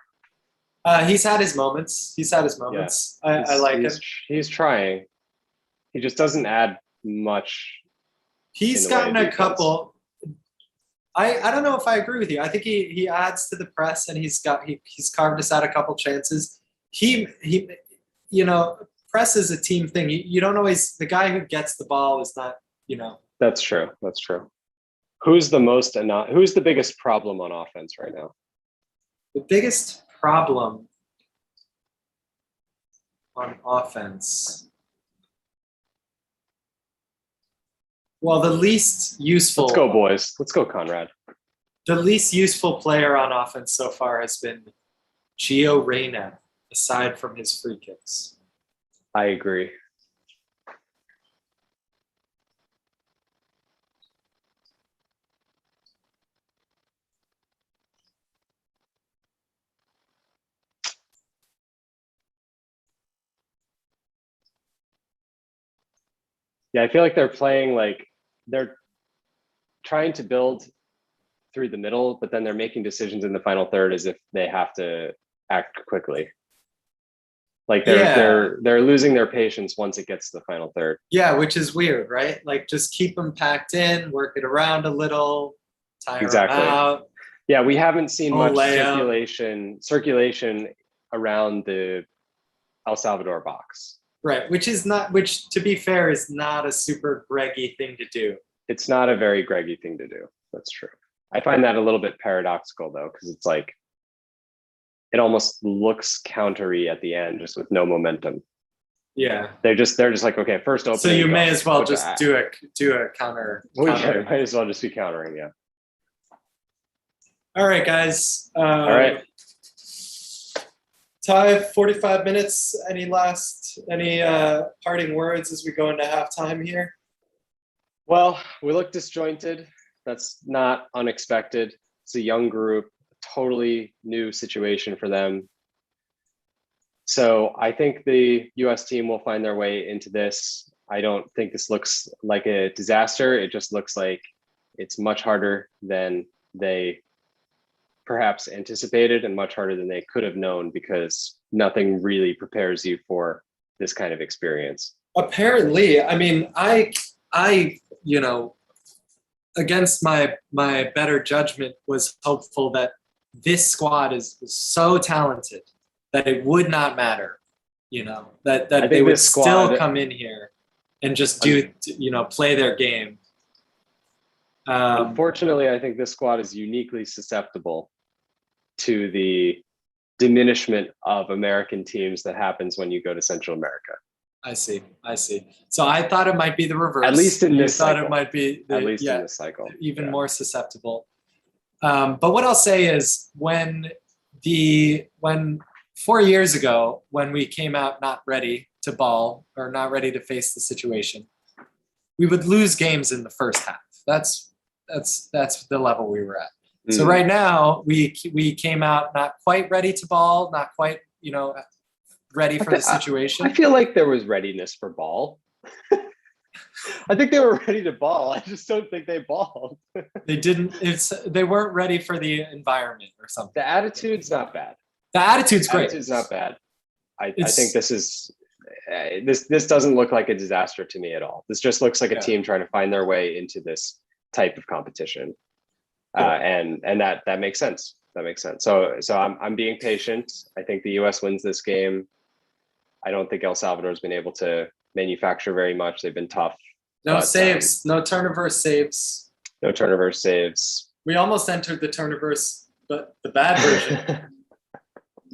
Speaker 1: He's had his moments. He's had his moments. I like him.
Speaker 2: He's trying. He just doesn't add much.
Speaker 1: He's gotten a couple. I don't know if I agree with you. I think he adds to the press, and he's carved us out a couple chances. He press is a team thing. You don't always, the guy who gets the ball is not,
Speaker 2: That's true. That's true. Who's the biggest problem on offense right now?
Speaker 1: The biggest problem on offense. Well, the least useful.
Speaker 2: Let's go, boys. Let's go, Conrad.
Speaker 1: The least useful player on offense so far has been Gio Reyna, aside from his free kicks.
Speaker 2: I agree. Yeah, I feel like they're trying to build through the middle, but then they're making decisions in the final third as if they have to act quickly. Like they're losing their patience once it gets to the final third.
Speaker 1: Yeah, which is weird, right? Like just keep them packed in, work it around a little, tire them out.
Speaker 2: Yeah, we haven't seen much circulation around the El Salvador box.
Speaker 1: Right, which to be fair is not a super Greggy thing to do.
Speaker 2: It's not a very Greggy thing to do. That's true. I find that a little bit paradoxical though, because it's like it almost looks countery at the end, just with no momentum.
Speaker 1: Yeah,
Speaker 2: they're just like, okay, first opening.
Speaker 1: So you may as well just do a counter.
Speaker 2: Might as well just be countering, yeah.
Speaker 1: All right, guys.
Speaker 2: All right.
Speaker 1: Ty, 45 minutes. Any parting words as we go into halftime here?
Speaker 2: Well, we look disjointed. That's not unexpected. It's a young group, totally new situation for them. So I think the US team will find their way into this. I don't think this looks like a disaster. It just looks like it's much harder than they perhaps anticipated and much harder than they could have known, because nothing really prepares you for this kind of experience.
Speaker 1: Apparently, I mean, I against my better judgment, was hopeful that this squad is so talented that it would not matter, that they would still come in here and just play their game.
Speaker 2: Unfortunately, I think this squad is uniquely susceptible to the diminishment of American teams that happens when you go to Central America.
Speaker 1: I see. So I thought it might be the reverse.
Speaker 2: At least in this cycle.
Speaker 1: It might be
Speaker 2: in this cycle.
Speaker 1: Even more susceptible. But what I'll say is when 4 years ago, when we came out not ready to ball or not ready to face the situation, we would lose games in the first half. That's the level we were at. So right now we came out not quite ready to ball, not quite, ready for the situation.
Speaker 2: I feel like there was readiness for ball. I think they were ready to ball. I just don't think they balled.
Speaker 1: They weren't ready for the environment or something.
Speaker 2: The attitude's not bad.
Speaker 1: The attitude's great.
Speaker 2: It's not bad. I think this is this doesn't look like a disaster to me at all. This just looks like a team trying to find their way into this type of competition. And that makes sense. That makes sense. So I'm being patient. I think the US wins this game. I don't think El Salvador's been able to manufacture very much. They've been tough.
Speaker 1: No saves, no turnover saves.
Speaker 2: No turnover saves.
Speaker 1: We almost entered the turnoverse, but the bad version.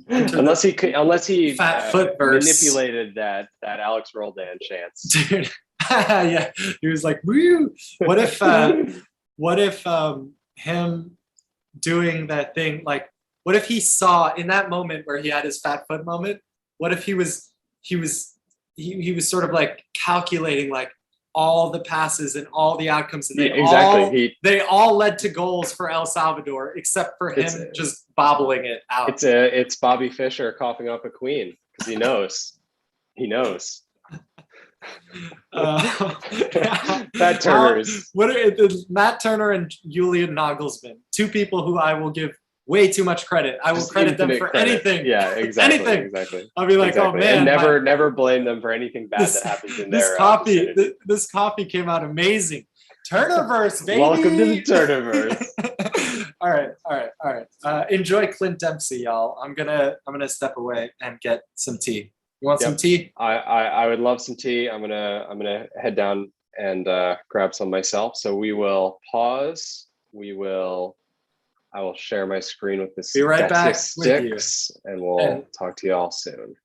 Speaker 2: unless he
Speaker 1: fat foot verse
Speaker 2: manipulated that Alex Roldan chance.
Speaker 1: Dude. Yeah, he was like, woo. What if him doing that thing, like what if he saw in that moment where he had his fat foot moment, what if he was he was sort of like calculating like all the passes and all the outcomes, and
Speaker 2: Yeah, exactly.
Speaker 1: they all led to goals for El Salvador, except for him just bobbling it out.
Speaker 2: It's Bobby Fischer coughing up a queen because he knows. He knows. Matt Turner's.
Speaker 1: What are Matt Turner and Julian Nagelsmann, two people who I will give way too much credit. I will
Speaker 2: Just
Speaker 1: credit them
Speaker 2: infinite
Speaker 1: for
Speaker 2: credit.
Speaker 1: anything.
Speaker 2: Yeah, exactly.
Speaker 1: Anything.
Speaker 2: Exactly.
Speaker 1: I'll be like,
Speaker 2: exactly.
Speaker 1: oh man,
Speaker 2: and never blame them for anything bad that happens in
Speaker 1: this
Speaker 2: their
Speaker 1: coffee.
Speaker 2: vicinity.
Speaker 1: This coffee came out amazing. Turnerverse, baby.
Speaker 2: Welcome to the Turnerverse.
Speaker 1: All right. Enjoy Clint Dempsey, y'all. I'm gonna step away and get some tea. You want some tea?
Speaker 2: I would love some tea. I'm gonna head down and grab some myself. So we will pause. I will share my screen with the
Speaker 1: Be right back with you.
Speaker 2: and we'll talk to you all soon.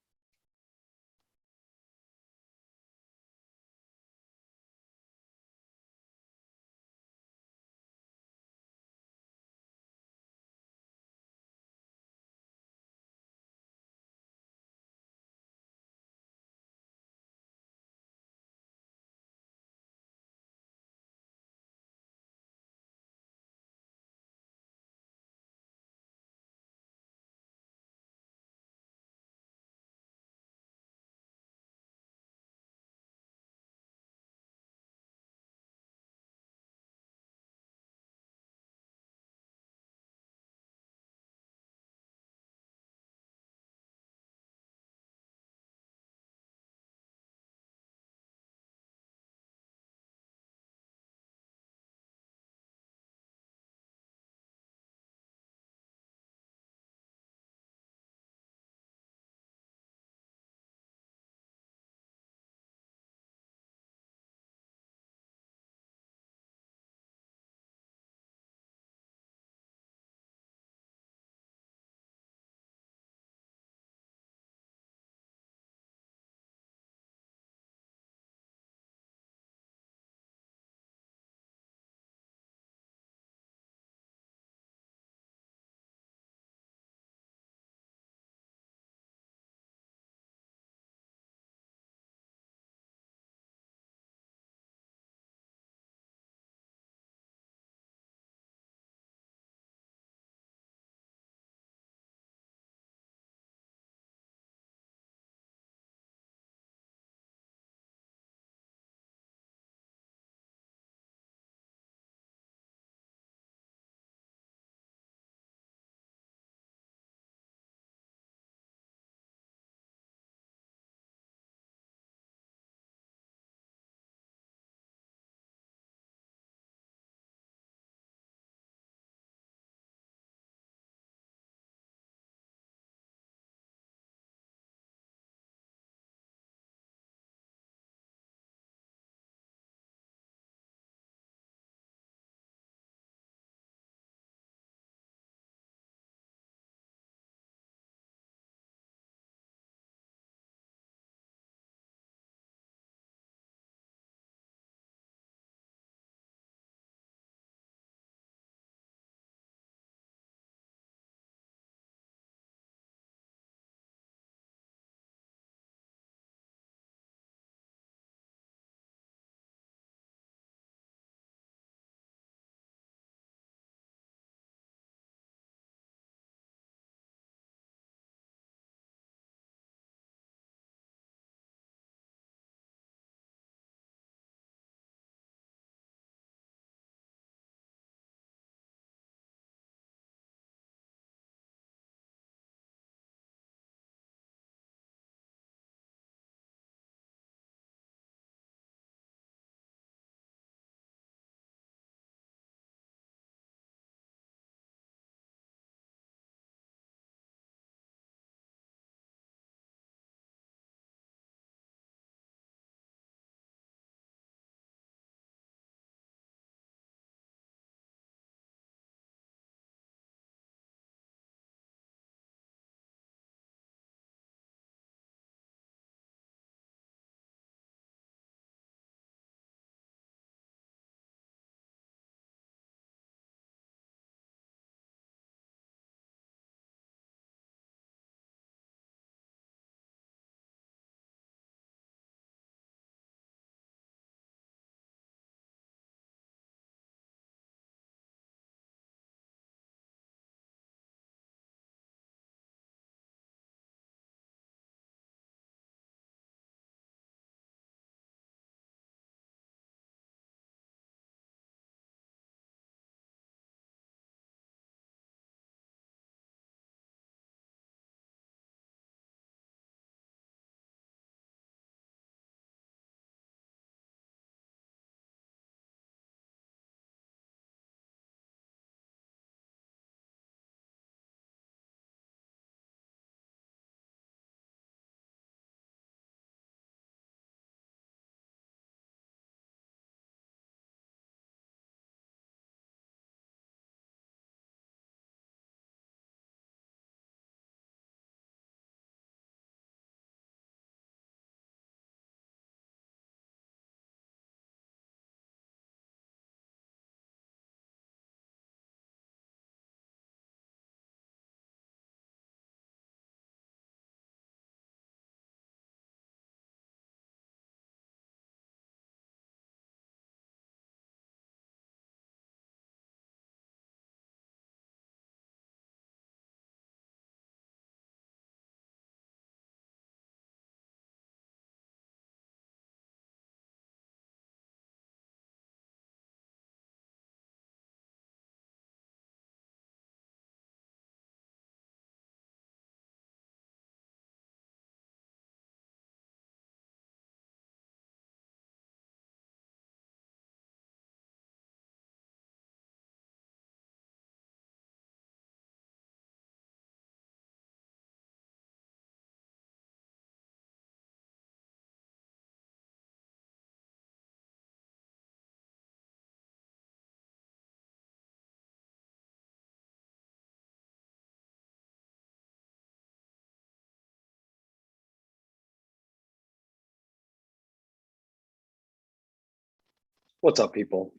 Speaker 2: What's up, people?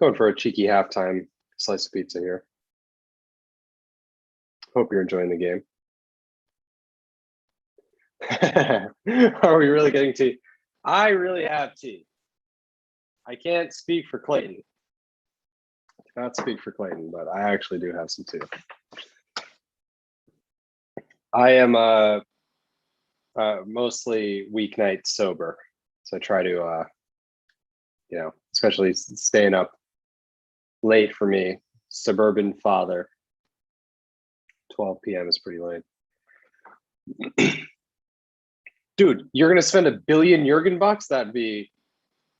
Speaker 2: Going for a cheeky halftime slice of pizza here. Hope you're enjoying the game. Are we really getting tea? I really have tea. I can't speak for Clayton. I cannot speak for Clayton, but I actually do have some tea. I am mostly weeknight sober, so I try to, especially staying up late for me. Suburban father. 12 p.m. is pretty late. Dude, you're gonna spend $1 billion Jurgen bucks? That'd be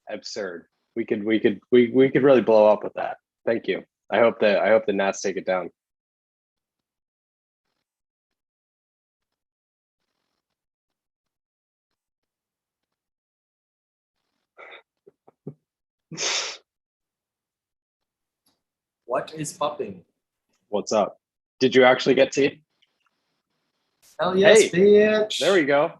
Speaker 2: absurd. We could really blow up with that. Thank you. I hope the Nats take it down.
Speaker 1: What is popping?
Speaker 2: What's up? Did you actually get tea?
Speaker 1: Hell yes,
Speaker 2: Hey,
Speaker 1: bitch.
Speaker 2: There we go.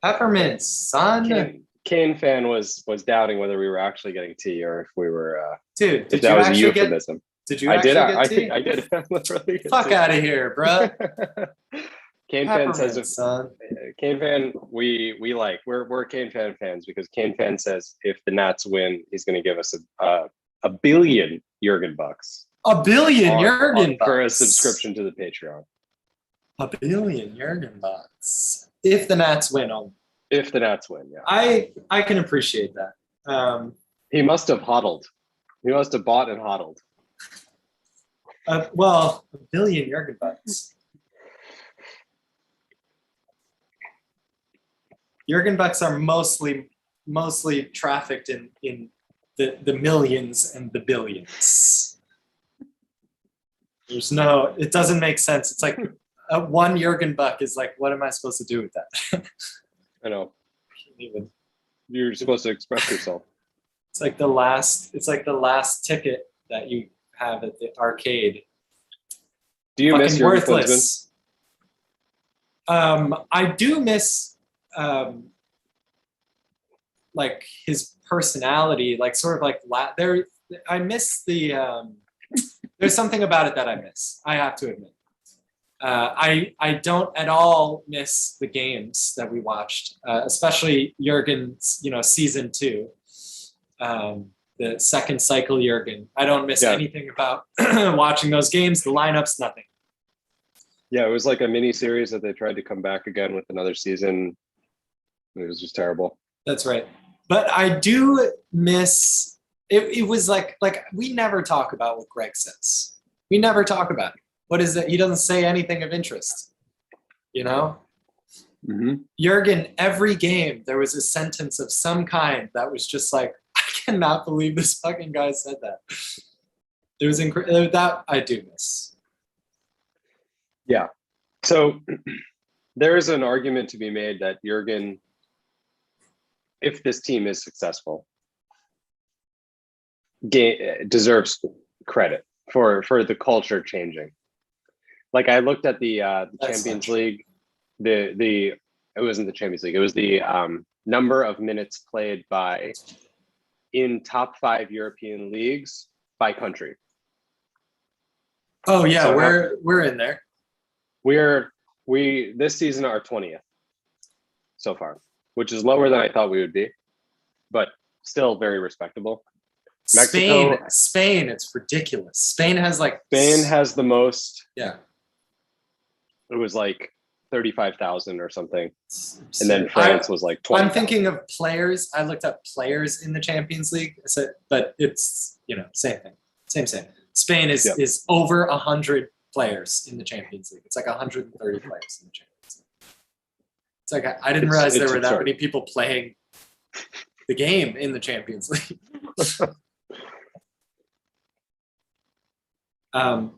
Speaker 1: Peppermints, son.
Speaker 2: Kane fan was doubting whether we were actually getting tea or if we were.
Speaker 1: Dude, did
Speaker 2: that
Speaker 1: you
Speaker 2: was a
Speaker 1: actually get?
Speaker 2: euphemism.
Speaker 1: Did you actually get tea?
Speaker 2: I did. Literally get
Speaker 1: Fuck
Speaker 2: tea.
Speaker 1: out of here, bro.
Speaker 2: Kane fan says,
Speaker 1: Peppermints, son.
Speaker 2: Kane fan, we're Kane fan fans because Kane fan says if the Nats win, he's going to give us a $1 billion Jurgen bucks.
Speaker 1: $1 billion Jurgen bucks
Speaker 2: for a subscription to the Patreon.
Speaker 1: $1 billion Jurgen bucks if the Nats win.
Speaker 2: If the Nats win, yeah.
Speaker 1: I can appreciate that.
Speaker 2: He must have hodled. He must have bought and hodled.
Speaker 1: Well, $1 billion Jurgen bucks. Jurgen bucks are mostly trafficked in the millions and the billions. It doesn't make sense. It's like one Jurgen buck is like, what am I supposed to do with that?
Speaker 2: I know. You're supposed to express yourself.
Speaker 1: It's like the last ticket that you have at the arcade.
Speaker 2: Do you miss your worthless?
Speaker 1: I do miss like his personality, like sort of like I miss the there's something about it that I miss. I have to admit. I don't at all miss the games that we watched, especially Jurgen's, season 2, the second cycle Jurgen. I don't miss anything about watching those games, the lineups, nothing.
Speaker 2: Yeah, it was like a mini series that they tried to come back again with another season. It was just terrible.
Speaker 1: That's right. But I do miss it was like we never talk about what Greg says. We never talk about it. What is it? He doesn't say anything of interest,
Speaker 2: Mm-hmm.
Speaker 1: Jurgen, every game, there was a sentence of some kind that was just like, I cannot believe this fucking guy said that. It was that I do miss.
Speaker 2: Yeah. So there is an argument to be made that Jurgen, if this team is successful, deserves credit for the culture changing. Like I looked at the Champions League, it wasn't the Champions League. It was the number of minutes played in top 5 European leagues by country.
Speaker 1: Oh yeah, so we're in there.
Speaker 2: We this season are 20th so far, which is lower than I thought we would be, but still very respectable.
Speaker 1: Mexico, Spain, it's ridiculous. Spain has
Speaker 2: the most.
Speaker 1: Yeah.
Speaker 2: It was like 35,000 or something. And then France was like 20.
Speaker 1: I'm thinking of players. I looked up players in the Champions League, but it's, same thing. Same. Spain is over 100 players in the Champions League. It's like 130 players in the Champions League. It's like, I didn't realize there were that many people playing the game in the Champions League.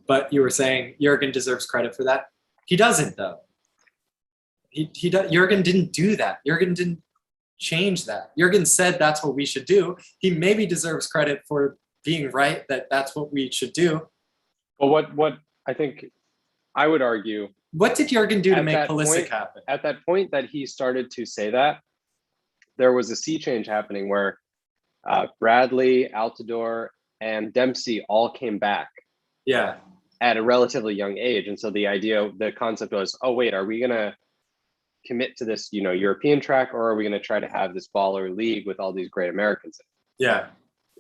Speaker 1: But you were saying Jurgen deserves credit for that. He doesn't, though. Jurgen didn't do that. Jurgen didn't change that. Jurgen said that's what we should do. He maybe deserves credit for being right that that's what we should do.
Speaker 2: Well, what I think I would argue.
Speaker 1: What did Jurgen do to make Pulisic happen?
Speaker 2: At that point that he started to say that, there was a sea change happening where Bradley, Altidore, and Dempsey all came back
Speaker 1: Yeah.
Speaker 2: at a relatively young age. And so the concept was, oh, wait, are we going to commit to this, European track, or are we going to try to have this baller league with all these great Americans?
Speaker 1: Yeah.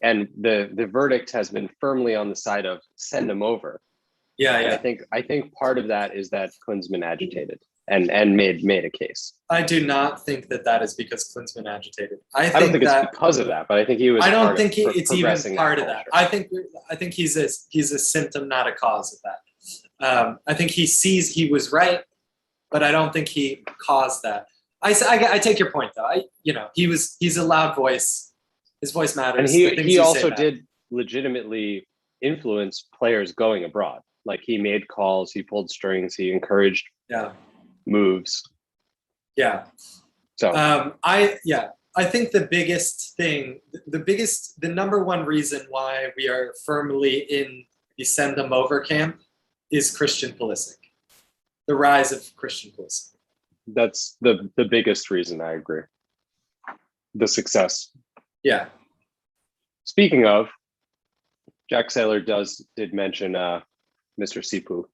Speaker 2: And the verdict has been firmly on the side of send them over.
Speaker 1: Yeah.
Speaker 2: And
Speaker 1: Yeah.
Speaker 2: I think part of that is that Klinsman agitated and made a case.
Speaker 1: I do not think that is because Klinsman agitated. I
Speaker 2: don't think
Speaker 1: that,
Speaker 2: it's because of that, but I think he was.
Speaker 1: I don't think it's even
Speaker 2: progressing
Speaker 1: part of that. I think he's a symptom, not a cause of that. I think he was right, but I don't think he caused that. I take your point though. He's a loud voice. His voice matters.
Speaker 2: And he also did legitimately influence players going abroad. Like he made calls, he pulled strings, he encouraged moves.
Speaker 1: Yeah.
Speaker 2: So
Speaker 1: I think the biggest thing, the number one reason why we are firmly in the send them over camp is Christian Pulisic. The rise of Christian Pulisic.
Speaker 2: That's the biggest reason. I agree. The success.
Speaker 1: Yeah.
Speaker 2: Speaking of, Jack Saylor did mention Mr. Sipu.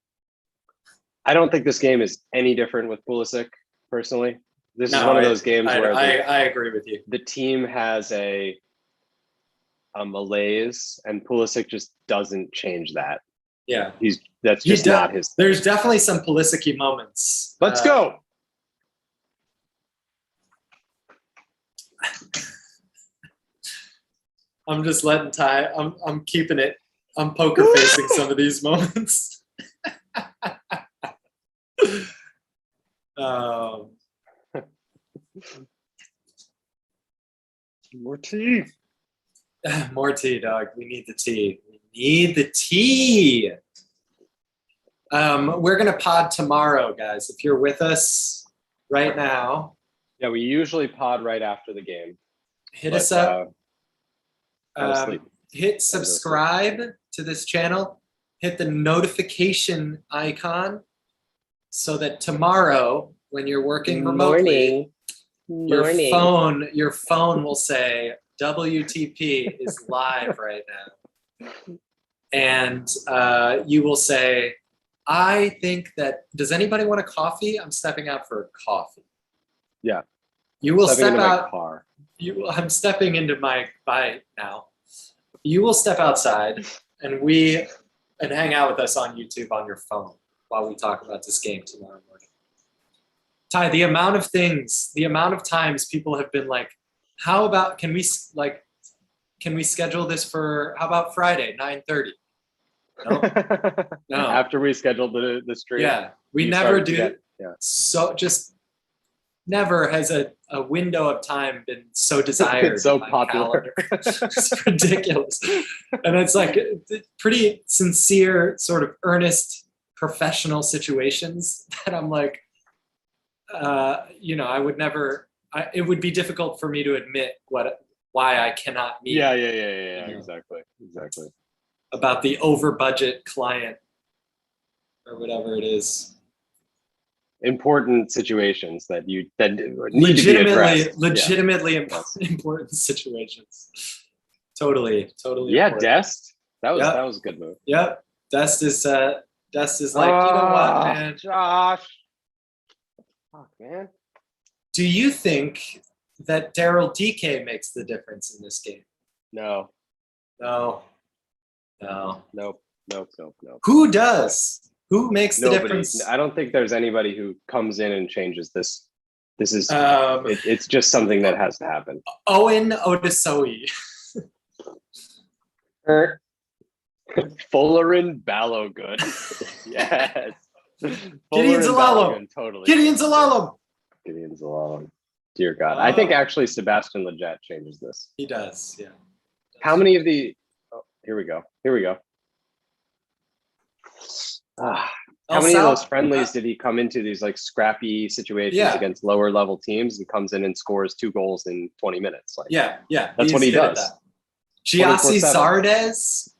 Speaker 2: I don't think this game is any different with Pulisic, personally. This is one of those games where
Speaker 1: I agree with you.
Speaker 2: The team has a malaise, and Pulisic just doesn't change that.
Speaker 1: Yeah.
Speaker 2: That's just not his thing.
Speaker 1: There's definitely some Pulisic-y moments.
Speaker 2: Let's go.
Speaker 1: I'm just letting Ty. I'm keeping it. I'm poker facing some of these moments.
Speaker 2: More tea.
Speaker 1: More tea, dog. We need the tea. We need the tea. We're gonna pod tomorrow, guys. If you're with us right now.
Speaker 2: Yeah, we usually pod right after the game.
Speaker 1: Hit us up. Hit subscribe to this channel. Hit the notification icon so that tomorrow, when you're working remotely, your phone will say WTP is live right now, and you will say, "I think that. Does anybody want a coffee? I'm stepping out for a coffee."
Speaker 2: Yeah.
Speaker 1: You will step out.
Speaker 2: My car.
Speaker 1: I'm stepping into my bike now. You will step outside and hang out with us on YouTube on your phone while we talk about this game tomorrow morning. Ty, the amount of times people have been like, how about, can we schedule this for, how about Friday, 9:30? No.
Speaker 2: After we scheduled the stream.
Speaker 1: Yeah, we never do that. Yeah. So just never has a window of time been so desired.
Speaker 2: It's so popular.
Speaker 1: It's ridiculous. And it's like pretty sincere, sort of earnest, professional situations that I'm like, I would never, it would be difficult for me to admit why I cannot meet.
Speaker 2: Yeah. Exactly.
Speaker 1: About the over budget client or whatever it is.
Speaker 2: Important situations that need to be addressed.
Speaker 1: Legitimately important situations. Totally.
Speaker 2: Yeah,
Speaker 1: important.
Speaker 2: Dest. That was a good move.
Speaker 1: Yep. Dest is like, you know what, man?
Speaker 2: Josh. Fuck, man.
Speaker 1: Do you think that Daryl DK makes the difference in this game?
Speaker 2: No.
Speaker 1: Nope. Who does? Who makes the difference?
Speaker 2: I don't think there's anybody who comes in and changes this. This is it's just something that has to happen.
Speaker 1: Owen Odasoe.
Speaker 2: Fullerin Balogun. Yes.
Speaker 1: Gideon Zalallo.
Speaker 2: Totally.
Speaker 1: Gideon Zalallo.
Speaker 2: Dear God. I think actually Sebastian Lletget changes this.
Speaker 1: He does, yeah.
Speaker 2: How many of the here we go. How many of those friendlies did he come into, these like scrappy situations against lower level teams, and comes in and scores 2 goals in 20 minutes? Like,
Speaker 1: yeah.
Speaker 2: That's what he does.
Speaker 1: Giassi Zardes.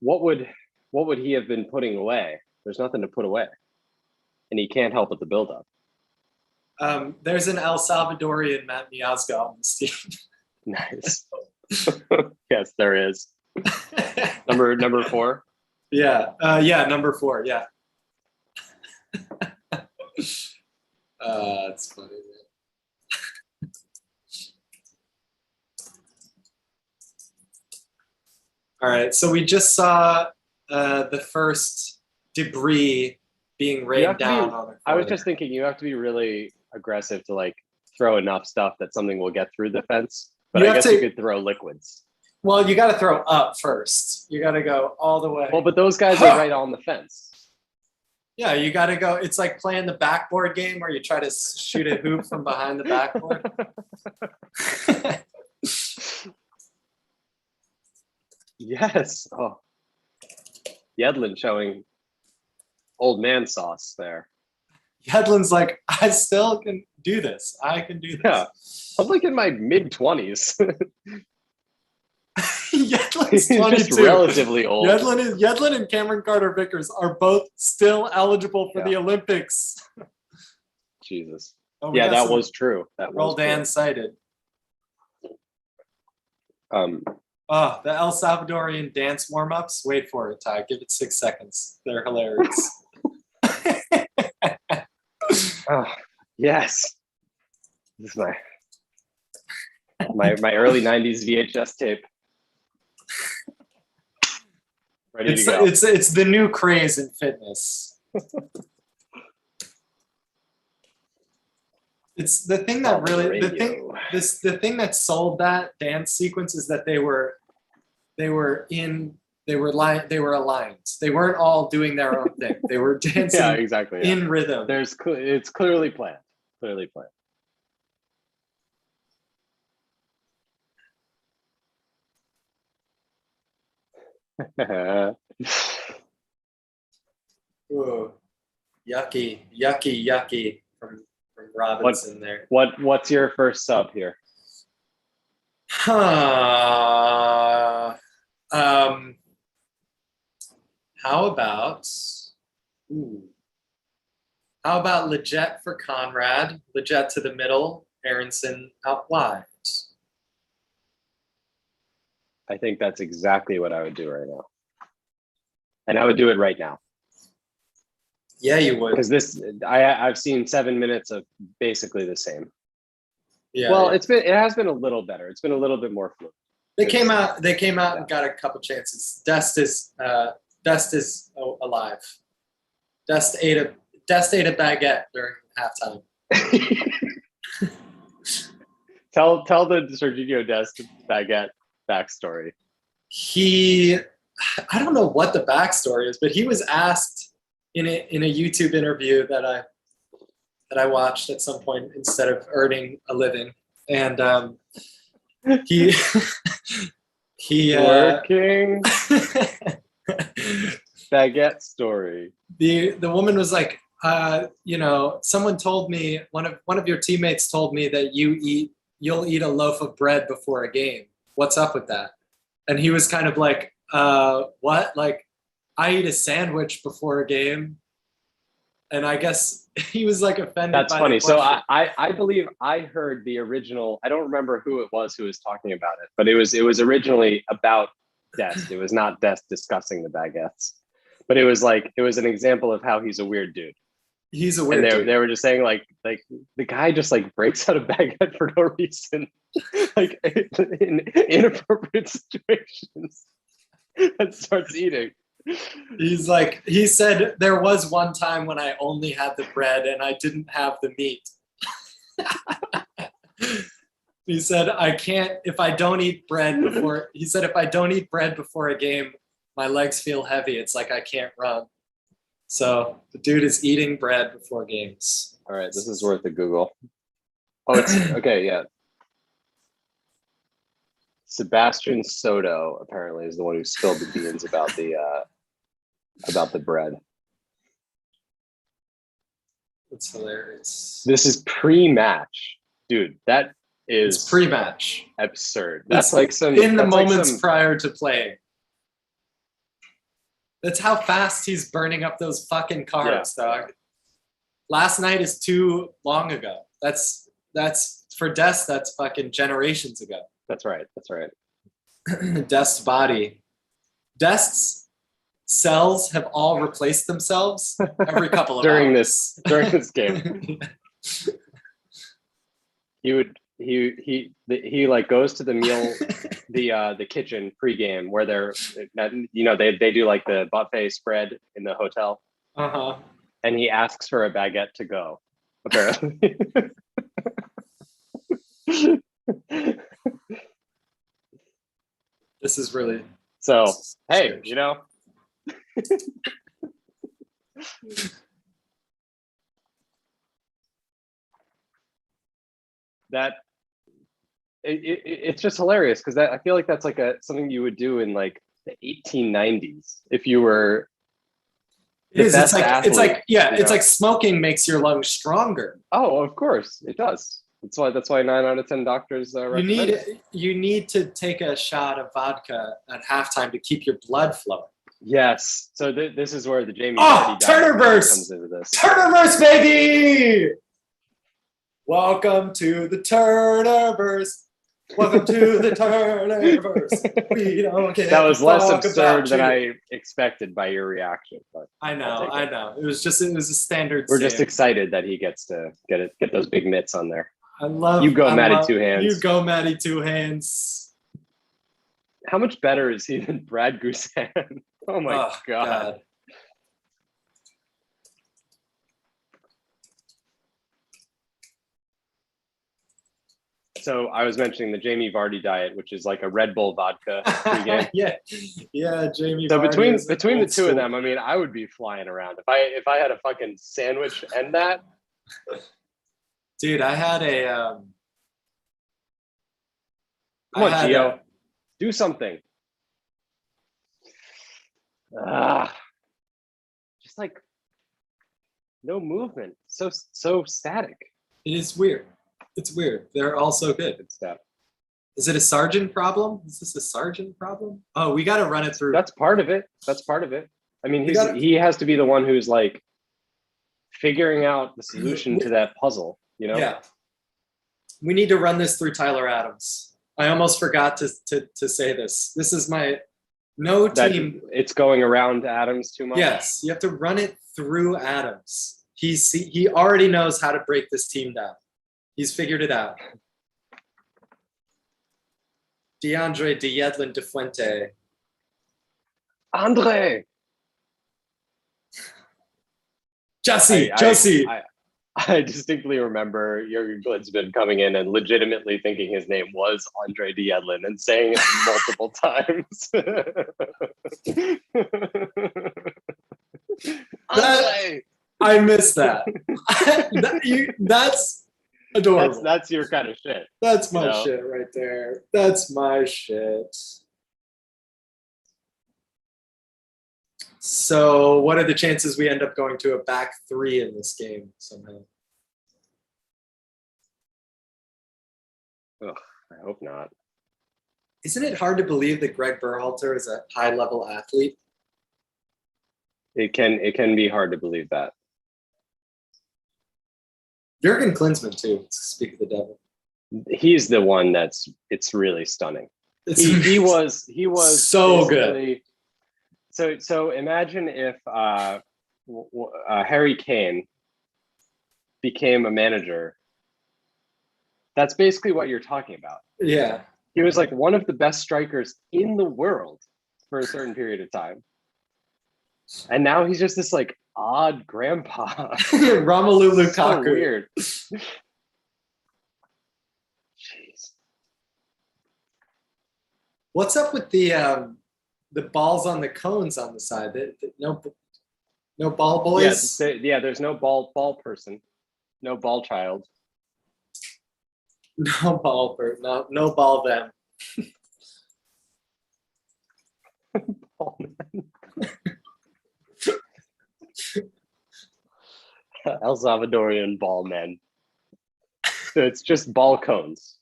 Speaker 2: What would he have been putting away? There's nothing to put away. And he can't help but the build up.
Speaker 1: There's an El Salvadorian Matt Miazga on this team.
Speaker 2: Nice. Yes, there is. Number 4.
Speaker 1: Yeah, number 4. Yeah. It's funny. Man. All right, so we just saw the first debris being rained down on the corner.
Speaker 2: I was just thinking, you have to be really aggressive to like throw enough stuff that something will get through the fence. But I guess you could throw liquids.
Speaker 1: Well, you got to throw up first. You got to go all the way.
Speaker 2: Well, but those guys are right on the fence.
Speaker 1: Yeah, you got to go. It's like playing the backboard game where you try to shoot a hoop from behind the backboard.
Speaker 2: Yes. Oh, Yedlin showing old man sauce there.
Speaker 1: Yedlin's like, I still can do this. I can do this.
Speaker 2: Yeah, I'm like in my mid-20s.
Speaker 1: Yedlin's 22.
Speaker 2: Just relatively old.
Speaker 1: Yedlin and Cameron Carter-Vickers are both still eligible for the Olympics.
Speaker 2: Jesus.
Speaker 1: Oh,
Speaker 2: yeah, that was true. That was
Speaker 1: Roldan cited. Oh, the El Salvadorian dance warm-ups. Wait for it, Ty. Give it 6 seconds. They're hilarious.
Speaker 2: Oh, yes. This is my early 90s VHS tape. Ready to go.
Speaker 1: It's the new craze in fitness. It's the thing that really the thing that sold that dance sequence is that they were aligned. They weren't all doing their own thing. They were dancing
Speaker 2: exactly,
Speaker 1: in rhythm.
Speaker 2: It's clearly planned. Clearly planned.
Speaker 1: Ooh, yucky from Robinson there.
Speaker 2: What's your first sub here?
Speaker 1: How about Leggett for Conrad? Leggett to the middle, Aronson out wide.
Speaker 2: I think that's exactly what I would do right now. And I would do it right now.
Speaker 1: Yeah, you would.
Speaker 2: Because I've seen 7 minutes of basically the same.
Speaker 1: Yeah.
Speaker 2: Well, it has been a little better. It's been a little bit more fluid.
Speaker 1: They came out and got a couple chances. Dest is alive. Dest ate a baguette during halftime.
Speaker 2: Tell the Sergiño Dest baguette backstory.
Speaker 1: I don't know what the backstory is, but he was asked in a YouTube interview that I watched at some point instead of earning a living, and he
Speaker 2: working baguette story.
Speaker 1: The woman was like, someone told me, one of your teammates told me that you'll eat a loaf of bread before a game. What's up with that? And he was kind of like, what? Like, I eat a sandwich before a game. And I guess he was like offended.
Speaker 2: That's funny. So I believe I heard the original. I don't remember who it was who was talking about it, but it was originally about Dest. It was not Dest discussing the baguettes, but it was an example of how he's a weird dude.
Speaker 1: He's a weird dude.
Speaker 2: They were just saying like the guy just like breaks out a baguette for no reason, like in inappropriate situations, and starts eating.
Speaker 1: He said there was one time when I only had the bread and I didn't have the meat. He said, if I don't eat bread before a game, my legs feel heavy. It's like I can't run. So the dude is eating bread before games.
Speaker 2: All right, this is worth a Google. Oh, it's okay. Yeah. Sebastian Soto apparently is the one who spilled the beans about the bread.
Speaker 1: That's hilarious.
Speaker 2: This is pre-match, dude. That is
Speaker 1: it's pre-match.
Speaker 2: Absurd. That's like
Speaker 1: moments prior to playing. That's how fast he's burning up those fucking carbs, dog. Last night is too long ago. That's for Dest. That's fucking generations ago.
Speaker 2: That's right. That's right.
Speaker 1: Dest's body. Dest's cells have all replaced themselves every couple of
Speaker 2: during
Speaker 1: hours.
Speaker 2: this game. He like goes to the meal, the kitchen pregame where they're, they do like the buffet spread in the hotel, and he asks for a baguette to go. Apparently,
Speaker 1: this is really
Speaker 2: so. Hey,
Speaker 1: strange.
Speaker 2: you know. That it's just hilarious because I feel like that's like something you would do in like the 1890s if you were.
Speaker 1: It's like smoking makes your lungs stronger.
Speaker 2: Oh, of course it does. That's why 9 out of 10 doctors recommend it.
Speaker 1: You need to take a shot of vodka at halftime to keep your blood flowing.
Speaker 2: Yes. So this is where the Jamie
Speaker 1: Turnerverse
Speaker 2: comes into this.
Speaker 1: Turnerverse, baby. Welcome to the Turnerverse. Welcome to the Turnerverse. We don't care.
Speaker 2: That was less absurd than I expected by your reaction. But
Speaker 1: I know. It was a standard.
Speaker 2: We're just excited that he gets to get those big mitts on there.
Speaker 1: You
Speaker 2: go, Matty Two Hands.
Speaker 1: You go, Matty Two Hands.
Speaker 2: How much better is he than Brad Guzan? Oh my God. So I was mentioning the Jamie Vardy diet, which is like a Red Bull vodka pregame.
Speaker 1: yeah, Jamie.
Speaker 2: So
Speaker 1: Vardy
Speaker 2: between the two of them, I mean, I would be flying around if I had a fucking sandwich and that.
Speaker 1: Dude, I had a.
Speaker 2: Come on, Gio, do something. Just like no movement, so static.
Speaker 1: It is weird. It's weird. They're all so good.
Speaker 2: Good stuff.
Speaker 1: Is it a Sargent problem? Is this a Sargent problem? Oh, we got to run it through.
Speaker 2: That's part of it. I mean, he has to be the one who's like figuring out the solution to that puzzle, you know?
Speaker 1: Yeah. We need to run this through Tyler Adams. I almost forgot to say this. This is my team.
Speaker 2: It's going around Adams too much.
Speaker 1: Yes, you have to run it through Adams. He already knows how to break this team down. He's figured it out. DeAndre Yedlin de Fuente.
Speaker 2: Andre.
Speaker 1: Jesse.
Speaker 2: I distinctly remember Jurgen Klinsmann coming in and legitimately thinking his name was Andre Yedlin and saying it multiple times.
Speaker 1: I missed that. That's adorable.
Speaker 2: That's your kind of shit.
Speaker 1: That's my shit right there. That's my shit. So what are the chances we end up going to a back three in this game somehow?
Speaker 2: Ugh, I hope not.
Speaker 1: Isn't it hard to believe that Greg Berhalter is a high-level athlete?
Speaker 2: It can be hard to believe that.
Speaker 1: Jurgen Klinsmann too, to speak of the devil.
Speaker 2: He's the one it's really stunning. He was
Speaker 1: so good.
Speaker 2: So imagine if Harry Kane became a manager. That's basically what you're talking about.
Speaker 1: Yeah.
Speaker 2: He was like one of the best strikers in the world for a certain period of time. And now he's just this like odd grandpa.
Speaker 1: Romelu Lukaku.
Speaker 2: So weird. Jeez.
Speaker 1: What's up with the balls on the cones on the side? No ball boys?
Speaker 2: There's no ball person. No ball child.
Speaker 1: No ball them.
Speaker 2: Ball man. El Salvadorian ball men. So it's just ball cones.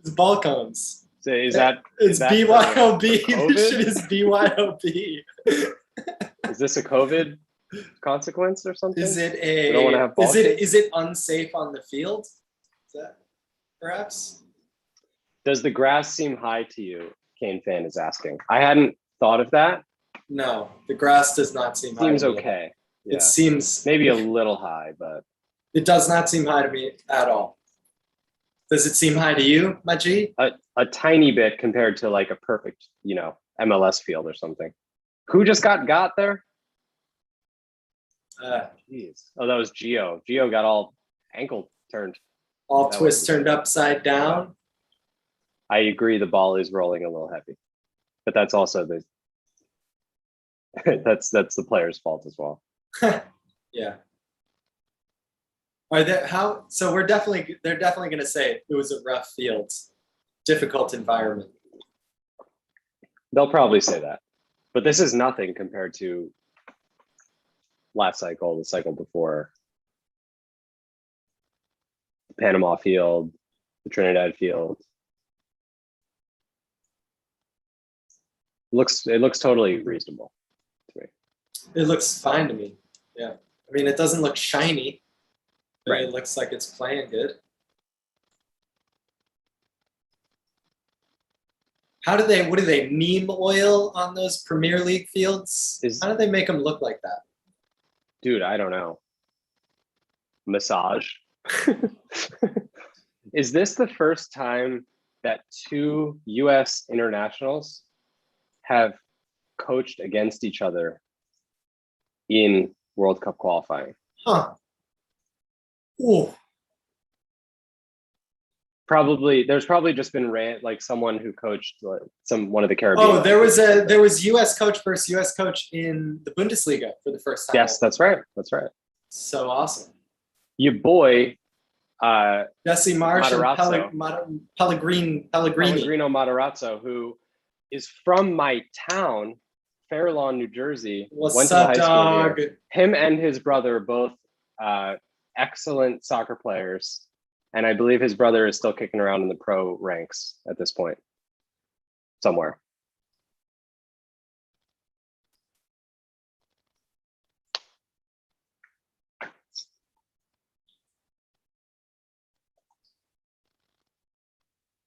Speaker 1: It's ball cones.
Speaker 2: So is
Speaker 1: BYOB. This shit is BYOB.
Speaker 2: Is this a COVID consequence or something.
Speaker 1: Is it
Speaker 2: I don't want to have ball kids.
Speaker 1: is it unsafe on the field? Is that perhaps?
Speaker 2: Does the grass seem high to you? Kane fan is asking. I hadn't thought of that.
Speaker 1: No, the grass does not seem high.
Speaker 2: Seems
Speaker 1: to me.
Speaker 2: okay. Yeah.
Speaker 1: It seems
Speaker 2: maybe a little high, but
Speaker 1: it does not seem high to me at all. Does it seem high to you, my G?
Speaker 2: a tiny bit compared to like a perfect, MLS field or something. Who just got there? Jeez. Oh, that was Gio. Gio got all ankle turned.
Speaker 1: All twist turned upside down.
Speaker 2: I agree. The ball is rolling a little heavy, but that's also that's the player's fault as well.
Speaker 1: Yeah. Are there so they're definitely going to say it was a rough field, difficult environment.
Speaker 2: They'll probably say that, but this is nothing compared to last cycle, the cycle before, the Panama field, the Trinidad field. It looks totally reasonable to me.
Speaker 1: It looks fine to me. Yeah. I mean, it doesn't look shiny, but
Speaker 2: right.
Speaker 1: It looks like it's playing good. What do they neem oil on those Premier League fields? How do they make them look like that?
Speaker 2: Dude, I don't know. Massage. Is this the first time that two US internationals have coached against each other in World Cup qualifying?
Speaker 1: Huh. Ooh.
Speaker 2: There's probably just been like someone who coached one of the Caribbean.
Speaker 1: Oh, there was US coach versus US coach in the Bundesliga for the first time.
Speaker 2: Yes, that's right. That's right.
Speaker 1: So awesome.
Speaker 2: Your boy,
Speaker 1: Jesse Marsh and Pellegrino
Speaker 2: Matarazzo, who is from my town, Fair Lawn, New Jersey.
Speaker 1: What's up, dog? Here.
Speaker 2: Him and his brother, both excellent soccer players. And I believe his brother is still kicking around in the pro ranks at this point, somewhere.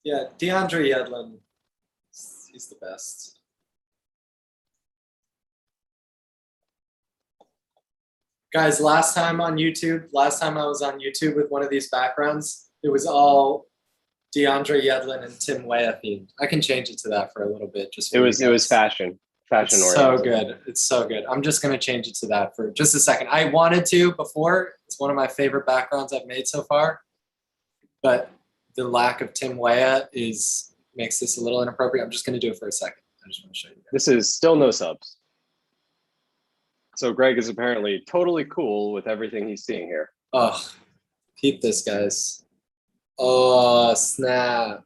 Speaker 1: Yeah, DeAndre Yedlin, he's the best. Guys, last time I was on YouTube with one of these backgrounds, it was all DeAndre Yedlin and Tim Weah themed. I can change it to that for a little bit. It
Speaker 2: was fashion oriented.
Speaker 1: So good. It's so good. I'm just going to change it to that for just a second. I wanted to before. It's one of my favorite backgrounds I've made so far. But the lack of Tim Weah makes this a little inappropriate. I'm just going to do it for a second. I just want to show you guys.
Speaker 2: This is still no subs. So Greg is apparently totally cool with everything he's seeing here.
Speaker 1: Oh, peep this, guys. Oh, snap.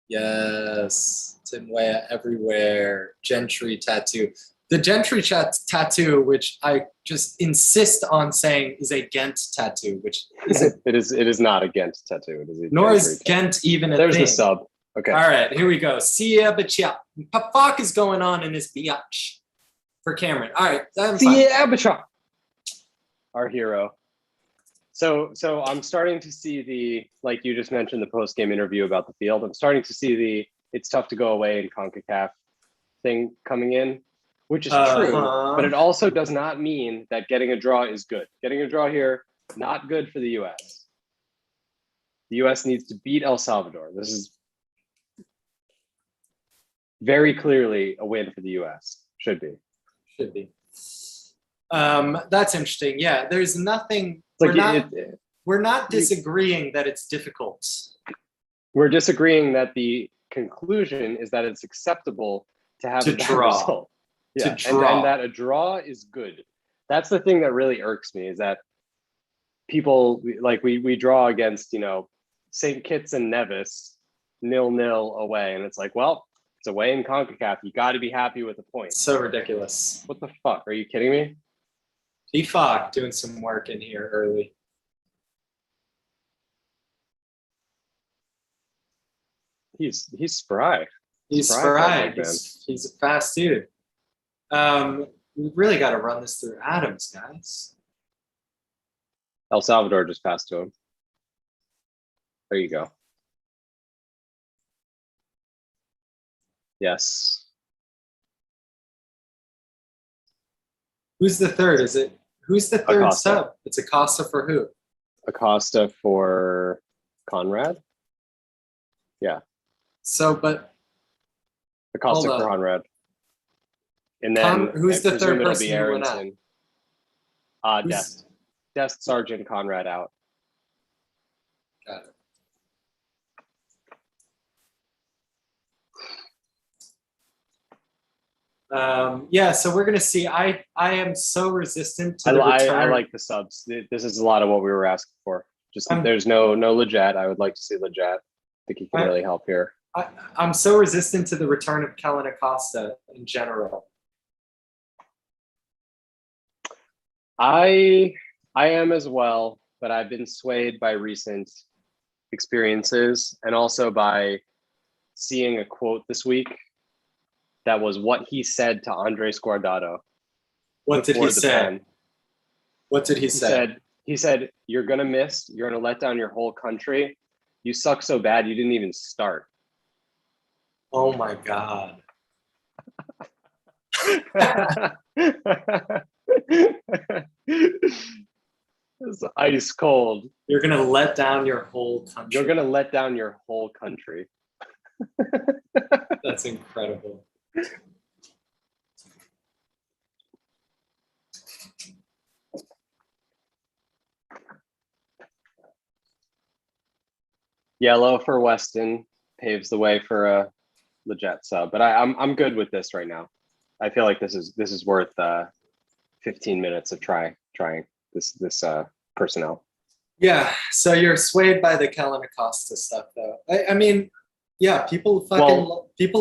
Speaker 1: Yes. Tim Weah everywhere. Gentry tattoo. The Gentry tattoo, which I just insist on saying is a Ghent tattoo, which isn't.
Speaker 2: It is not a Ghent tattoo. It is
Speaker 1: nor is Ghent even a
Speaker 2: There's
Speaker 1: thing.
Speaker 2: the sub. Okay.
Speaker 1: All right, here we go. See ya, bitcha. What the fuck is going on in this biatch? For Cameron. All right.
Speaker 2: Our hero. So I'm starting to see like you just mentioned, the post-game interview about the field. I'm starting to see it's tough to go away in CONCACAF thing coming in, which is true, but it also does not mean that getting a draw is good. Getting a draw here, not good for the US. The US needs to beat El Salvador. This is very clearly a win for the US. Should be.
Speaker 1: That's interesting. Yeah, there's nothing. We're not disagreeing that it's difficult.
Speaker 2: We're disagreeing that the conclusion is that it's acceptable to have a bad result. Yeah,
Speaker 1: to draw.
Speaker 2: And that a draw is good. That's the thing that really irks me, is that people we draw against St. Kitts and Nevis 0-0 away, and it's like, well, it's away in CONCACAF. You got to be happy with a point.
Speaker 1: So ridiculous.
Speaker 2: What the fuck? Are you kidding me?
Speaker 1: T-Fock doing some work in here early.
Speaker 2: He's spry.
Speaker 1: He's spry. He's a fast dude. We really got to run this through Anthems, guys.
Speaker 2: El Salvador just passed to him. There you go. Yes.
Speaker 1: Who's the third? Who's the third
Speaker 2: Acosta.
Speaker 1: sub? It's Acosta for who?
Speaker 2: Acosta for Conrad. Yeah.
Speaker 1: So, but
Speaker 2: Acosta
Speaker 1: Hold
Speaker 2: for
Speaker 1: on.
Speaker 2: Conrad. And then
Speaker 1: who's
Speaker 2: I
Speaker 1: the
Speaker 2: presume
Speaker 1: third
Speaker 2: it'll
Speaker 1: person
Speaker 2: be
Speaker 1: who went out?
Speaker 2: Aronson.
Speaker 1: Who's-
Speaker 2: Dest Sergeant Conrad out.
Speaker 1: Got it. Yeah, so we're gonna see. I am so resistant to the return.
Speaker 2: I like the subs. This is a lot of what we were asking for. Just
Speaker 1: I'm-
Speaker 2: there's no Leggett. I would like to see Leggett. I think he can really help here.
Speaker 1: I'm so resistant to the return of Kellen Acosta in general.
Speaker 2: I am as well, but I've been swayed by recent experiences and also by seeing a quote this week that was what he said to Andres Guardado.
Speaker 1: What did he say?
Speaker 2: pen.
Speaker 1: What did he say?
Speaker 2: He said, you're going to miss, you're going to let down your whole country. You suck so bad, you didn't even start.
Speaker 1: Oh my God.
Speaker 2: It's ice cold.
Speaker 1: You're going to let down your whole country.
Speaker 2: You're going to let down your whole country.
Speaker 1: That's incredible.
Speaker 2: Yellow for Weston paves the way for a Leggett sub, but I'm good with this right now. I feel like this is worth 15 minutes of trying this personnel.
Speaker 1: Yeah, so you're swayed by the Kellen Acosta stuff, though. I mean, yeah, people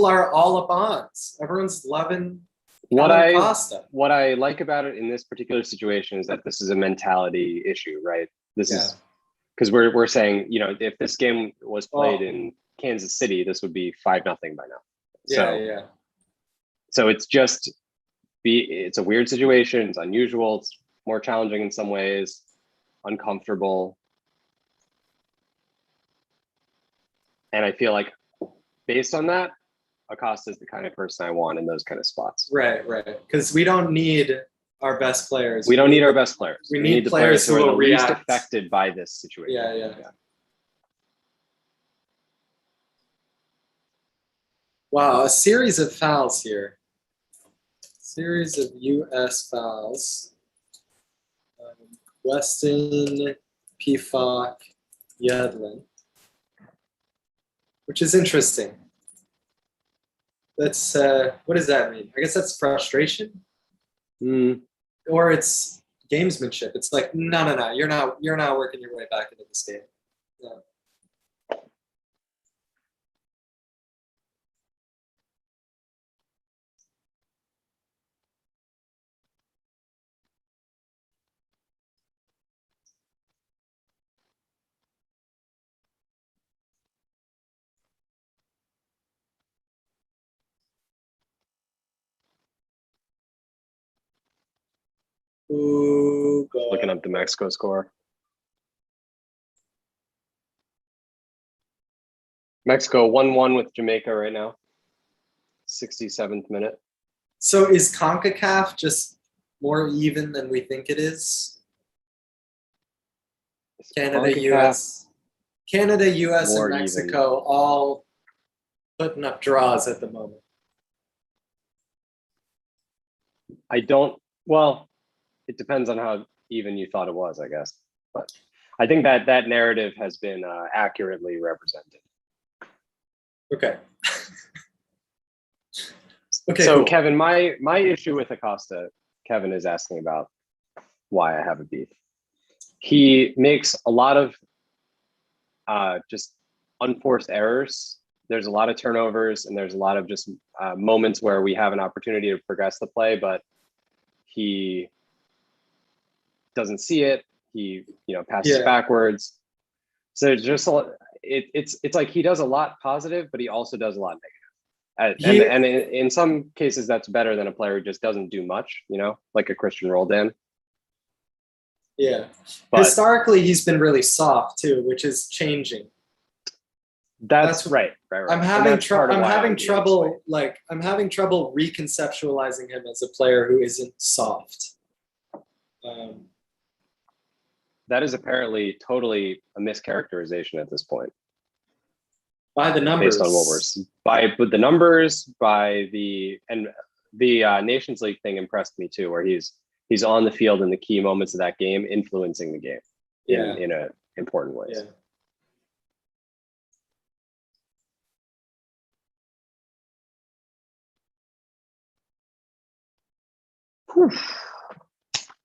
Speaker 1: are all up on. Everyone's loving Kellen Acosta.
Speaker 2: What I like about it in this particular situation is that this is a mentality issue, right? This is because we're saying, you know, if this game was played in Kansas City, this would be 5-0 by now. So it's just it's a weird situation. It's unusual. It's more challenging in some ways, uncomfortable. And I feel like based on that, Acosta is the kind of person I want in those kind of spots.
Speaker 1: Right. Because we don't need our best players.
Speaker 2: We don't need our best players.
Speaker 1: We need
Speaker 2: the
Speaker 1: players who
Speaker 2: are the
Speaker 1: will
Speaker 2: least
Speaker 1: react.
Speaker 2: affected by this situation.
Speaker 1: Yeah. Wow, a series of fouls here. Series of US fouls. Weston, Pifak, Yedlin. Which is interesting. That's what does that mean? I guess that's frustration. Or it's gamesmanship. It's like, no, you're not working your way back into this game. No. Ooh, God.
Speaker 2: Looking up the Mexico score. Mexico 1-1 with Jamaica right now. 67th minute.
Speaker 1: So is CONCACAF just more even than we think it is? Canada, US, and Mexico all putting up draws at the moment.
Speaker 2: Well, it depends on how even you thought it was, I guess. But I think that narrative has been accurately represented.
Speaker 1: Okay. Okay.
Speaker 2: So
Speaker 1: cool.
Speaker 2: Kevin, my issue with Acosta, Kevin is asking about why I have a beef. He makes a lot of just unforced errors. There's a lot of turnovers, and there's a lot of just moments where we have an opportunity to progress the play, but he doesn't see it. He passes backwards. So it's just it's like he does a lot positive, but he also does a lot negative And in some cases, that's better than a player who just doesn't do much, you know, like a Christian Roldan.
Speaker 1: Yeah.
Speaker 2: But
Speaker 1: historically, he's been really soft too, which is changing.
Speaker 2: that's right.
Speaker 1: I'm having trouble. I'm having trouble reconceptualizing him as a player who isn't soft.
Speaker 2: That is apparently totally a mischaracterization at this point.
Speaker 1: By the numbers,
Speaker 2: based on what we're by the numbers, by the Nations League thing impressed me too, where he's on the field in the key moments of that game, influencing the game in a important ways.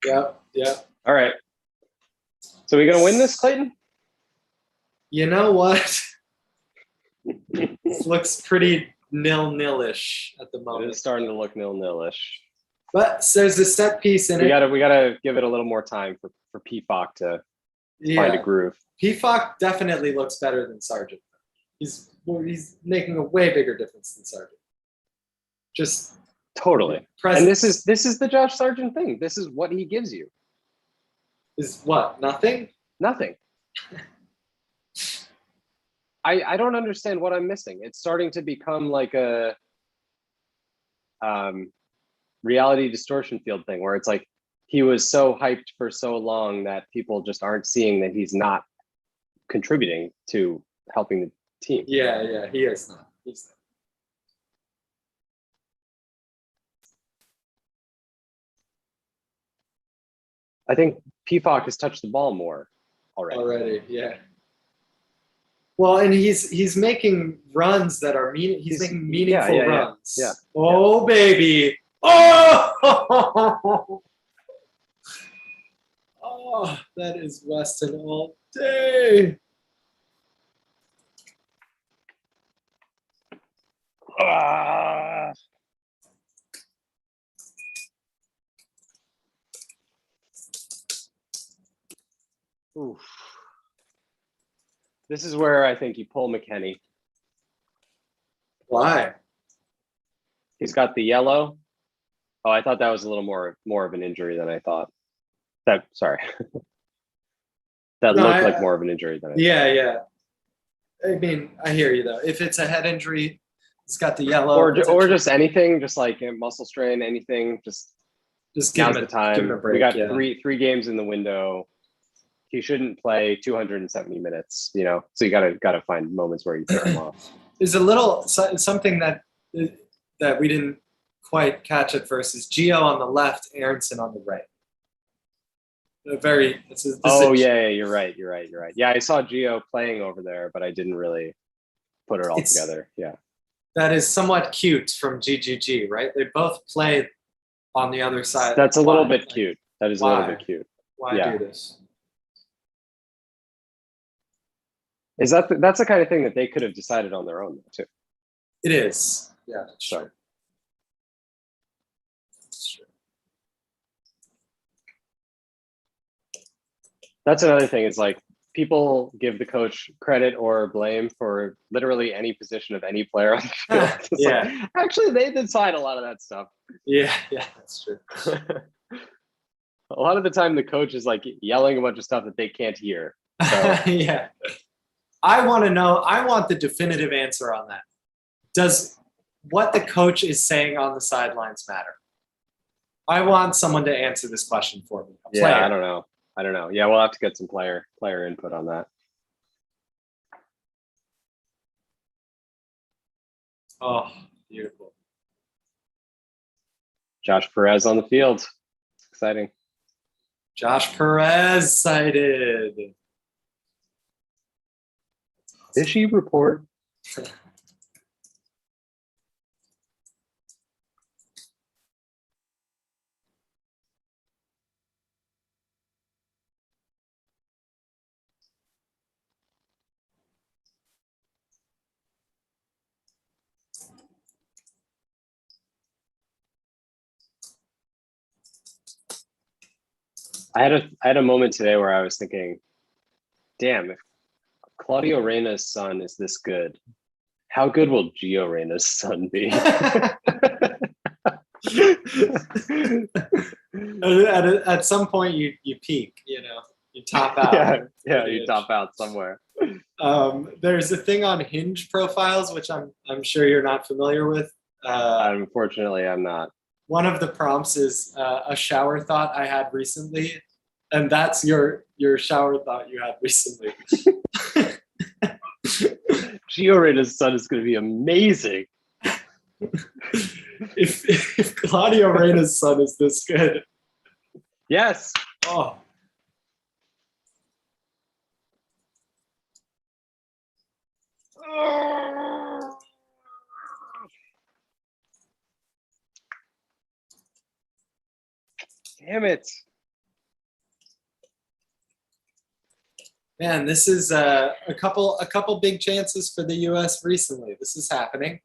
Speaker 1: Yeah. Yeah.
Speaker 2: All right. So we gonna win this, Clayton?
Speaker 1: You know what? This looks pretty nil-nil-ish at the moment.
Speaker 2: It is starting to look nil-nil-ish.
Speaker 1: But there's a set piece in it.
Speaker 2: We gotta give it a little more time for PFOC to find a groove.
Speaker 1: PFOC definitely looks better than Sargent. He's making a way bigger difference than Sargent. Just
Speaker 2: totally.
Speaker 1: presence.
Speaker 2: And this is the Josh Sargent thing. This is what he gives you.
Speaker 1: Is what? Nothing?
Speaker 2: Nothing. I don't understand what I'm missing. It's starting to become like a reality distortion field thing where it's like he was so hyped for so long that people just aren't seeing that he's not contributing to helping the team.
Speaker 1: Yeah, he is not. He's not.
Speaker 2: I think PFOC has touched the ball more already.
Speaker 1: Yeah. Well, and he's making runs that are he's making meaningful runs.
Speaker 2: Yeah.
Speaker 1: Oh, baby. Oh! Oh, that is Weston all day.
Speaker 2: Oof. This is where I think you pull McKenny.
Speaker 1: Why?
Speaker 2: He's got the yellow. Oh, I thought that was a little more of an injury than I thought. Sorry. Looked like more of an injury than I thought.
Speaker 1: Yeah. I mean, I hear you though. If it's a head injury, it's got the yellow.
Speaker 2: Or just anything, just like a muscle strain, anything, just
Speaker 1: give
Speaker 2: now's
Speaker 1: him
Speaker 2: the time.
Speaker 1: Give him a break,
Speaker 2: we got three games in the window. He shouldn't play 270 minutes, you know. So you gotta find moments where you take him off.
Speaker 1: There's a little something that we didn't quite catch at first is Gio on the left, Aronson on the right.
Speaker 2: You're right. Yeah, I saw Gio playing over there, but I didn't really put it all together. Yeah.
Speaker 1: That is somewhat cute from GGG, right? They both played on the other side.
Speaker 2: That's a little bit cute. That is a little bit cute.
Speaker 1: Why do this?
Speaker 2: Is that's the kind of thing that they could have decided on their own, too?
Speaker 1: It is. Yeah, sure.
Speaker 2: That's another thing. It's like people give the coach credit or blame for literally any position of any player on the field.
Speaker 1: Yeah.
Speaker 2: Actually, they decide a lot of that stuff.
Speaker 1: Yeah, that's true.
Speaker 2: A lot of the time, the coach is like yelling a bunch of stuff that they can't hear. So.
Speaker 1: Yeah. I want to know. I want the definitive answer on that. Does what the coach is saying on the sidelines matter? I want someone to answer this question for me.
Speaker 2: Yeah, I don't know. Yeah, we'll have to get some player input on that.
Speaker 1: Oh, beautiful.
Speaker 2: Josh Perez on the field. It's exciting.
Speaker 1: Josh Perez sighted.
Speaker 2: Fishy report. I had a moment today where I was thinking, damn, if Claudio Reyna's son is this good, How good will Gio Reyna's son be?
Speaker 1: At some point, you peak. You top out.
Speaker 2: Yeah, you top out somewhere.
Speaker 1: There's a thing on Hinge profiles, which I'm sure you're not familiar with.
Speaker 2: Unfortunately, I'm not.
Speaker 1: One of the prompts is a shower thought I had recently, and that's your shower thought you had recently.
Speaker 2: Gio Reyna's son is going to be amazing.
Speaker 1: If Claudio Reyna's son is this good.
Speaker 2: Yes.
Speaker 1: Oh.
Speaker 2: Damn it.
Speaker 1: Man, this is a couple big chances for the US recently. This is happening.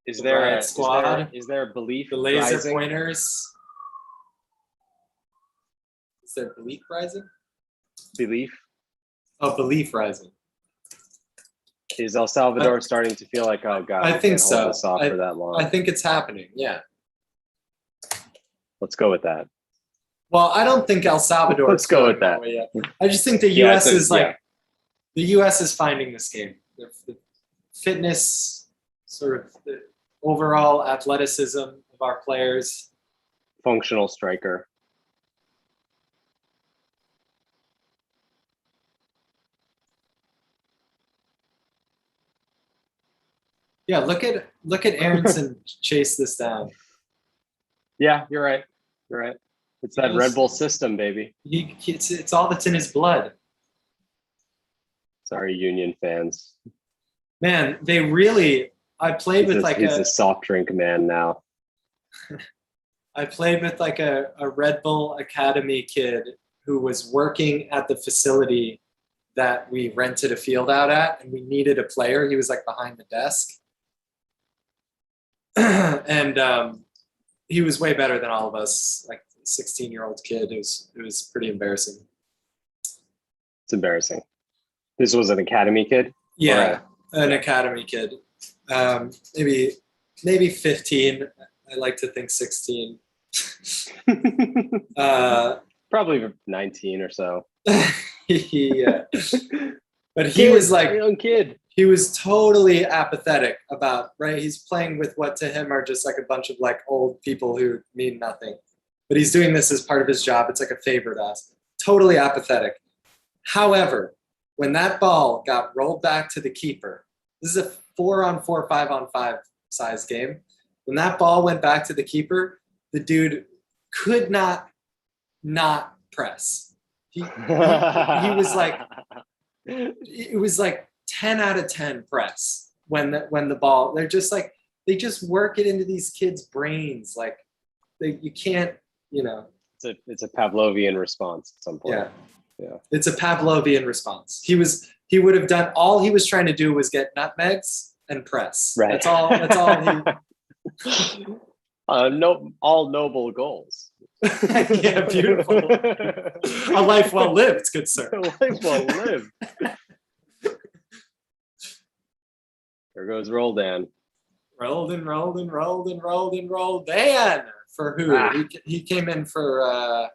Speaker 2: Is there a
Speaker 1: squad?
Speaker 2: Is there a belief?
Speaker 1: The laser
Speaker 2: rising?
Speaker 1: pointers. Is there belief rising?
Speaker 2: Belief.
Speaker 1: Oh, belief rising.
Speaker 2: Is El Salvador starting to feel like, oh God,
Speaker 1: I think
Speaker 2: can't hold
Speaker 1: so.
Speaker 2: this off for that long?
Speaker 1: I think it's happening. Yeah.
Speaker 2: Let's go with that.
Speaker 1: Well, I don't think El Salvador.
Speaker 2: Let's go with that.
Speaker 1: I just think the US is the US is finding this game. The fitness, sort of the overall athleticism of our players.
Speaker 2: Functional striker.
Speaker 1: Yeah, look at Aronson chase this down.
Speaker 2: Yeah, you're right. You're right. It's that Red Bull system, baby.
Speaker 1: It's all that's in his blood.
Speaker 2: Sorry, Union fans.
Speaker 1: Man, they really. I played with
Speaker 2: he's a soft drink man now.
Speaker 1: I played with like a Red Bull Academy kid who was working at the facility that we rented a field out at, and we needed a player. He was like behind the desk. And he was way better than all of us, like a 16-year-old kid. It was pretty embarrassing.
Speaker 2: It's embarrassing. This was an academy kid?
Speaker 1: Yeah, an academy kid. Maybe 15. I like to think 16.
Speaker 2: Probably 19 or so.
Speaker 1: Yeah. But he was like
Speaker 2: a young kid.
Speaker 1: He was totally apathetic about, right? He's playing with what to him are just like a bunch of like old people who mean nothing. But he's doing this as part of his job. It's like a favor to us. Totally apathetic. However, when that ball got rolled back to the keeper, this is a 4-on-4, 5-on-5 size game. When that ball went back to the keeper, the dude could not press. He was like, it was like 10 out of 10 press when the ball, they're just like, they just work it into these kids' brains. Like you can't,
Speaker 2: It's a Pavlovian response at some point. Yeah.
Speaker 1: It's a Pavlovian response. He would have done, all he was trying to do was get nutmegs and press.
Speaker 2: Right.
Speaker 1: That's all he.
Speaker 2: All noble goals.
Speaker 1: Yeah, beautiful. A life well lived, good sir.
Speaker 2: A life well lived. There goes Roldan.
Speaker 1: Roldan. For who? He came in for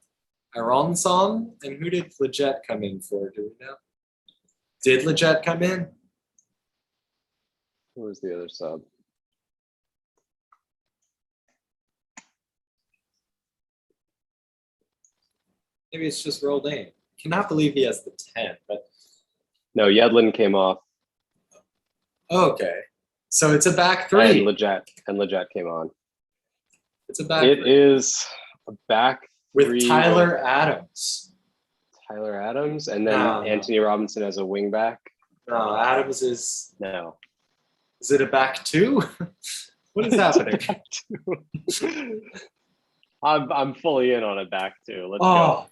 Speaker 1: Aronson. And who did Leggett come in for? Do we know? Did Leggett come in?
Speaker 2: Who was the other sub?
Speaker 1: Maybe it's just Roldan. Cannot believe he has the 10, but
Speaker 2: no, Yedlin came off.
Speaker 1: Okay. So it's a back three.
Speaker 2: And Leggett came on.
Speaker 1: It's a back
Speaker 2: It
Speaker 1: three.
Speaker 2: is a back
Speaker 1: with
Speaker 2: three
Speaker 1: Tyler Adams.
Speaker 2: Tyler Adams, and then
Speaker 1: No.
Speaker 2: Anthony Robinson as a wing back.
Speaker 1: No, Adams is.
Speaker 2: No.
Speaker 1: Is it a back two? What is happening?
Speaker 2: I'm fully in on a back two. Let's go.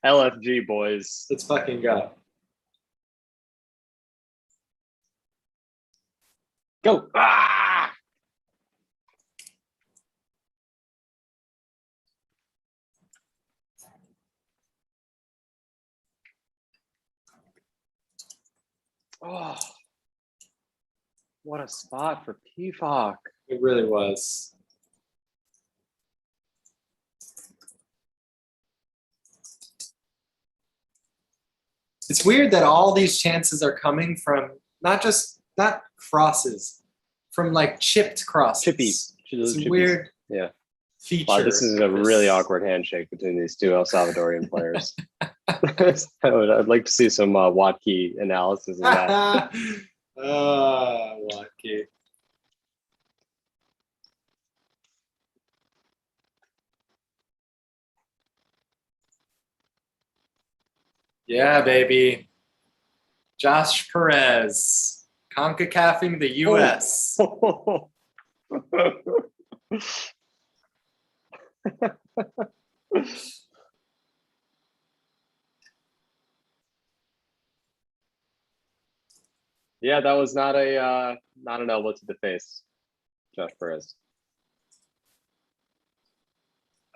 Speaker 2: LFG boys.
Speaker 1: Let's fucking go.
Speaker 2: Go. Ah! Oh, what a spot for PFOC.
Speaker 1: It really was. It's weird that all these chances are coming from not crosses, from like chipped crosses.
Speaker 2: Chippies.
Speaker 1: It's a
Speaker 2: Chippies.
Speaker 1: weird
Speaker 2: Yeah.
Speaker 1: feature.
Speaker 2: Wow, this is a really awkward handshake between these two El Salvadorian players. I'd like to see some Watkey analysis of that.
Speaker 1: Watkey. Yeah, baby. Josh Perez, CONCACAFing the US.
Speaker 2: Yeah, that was not an elbow to the face, Josh Perez.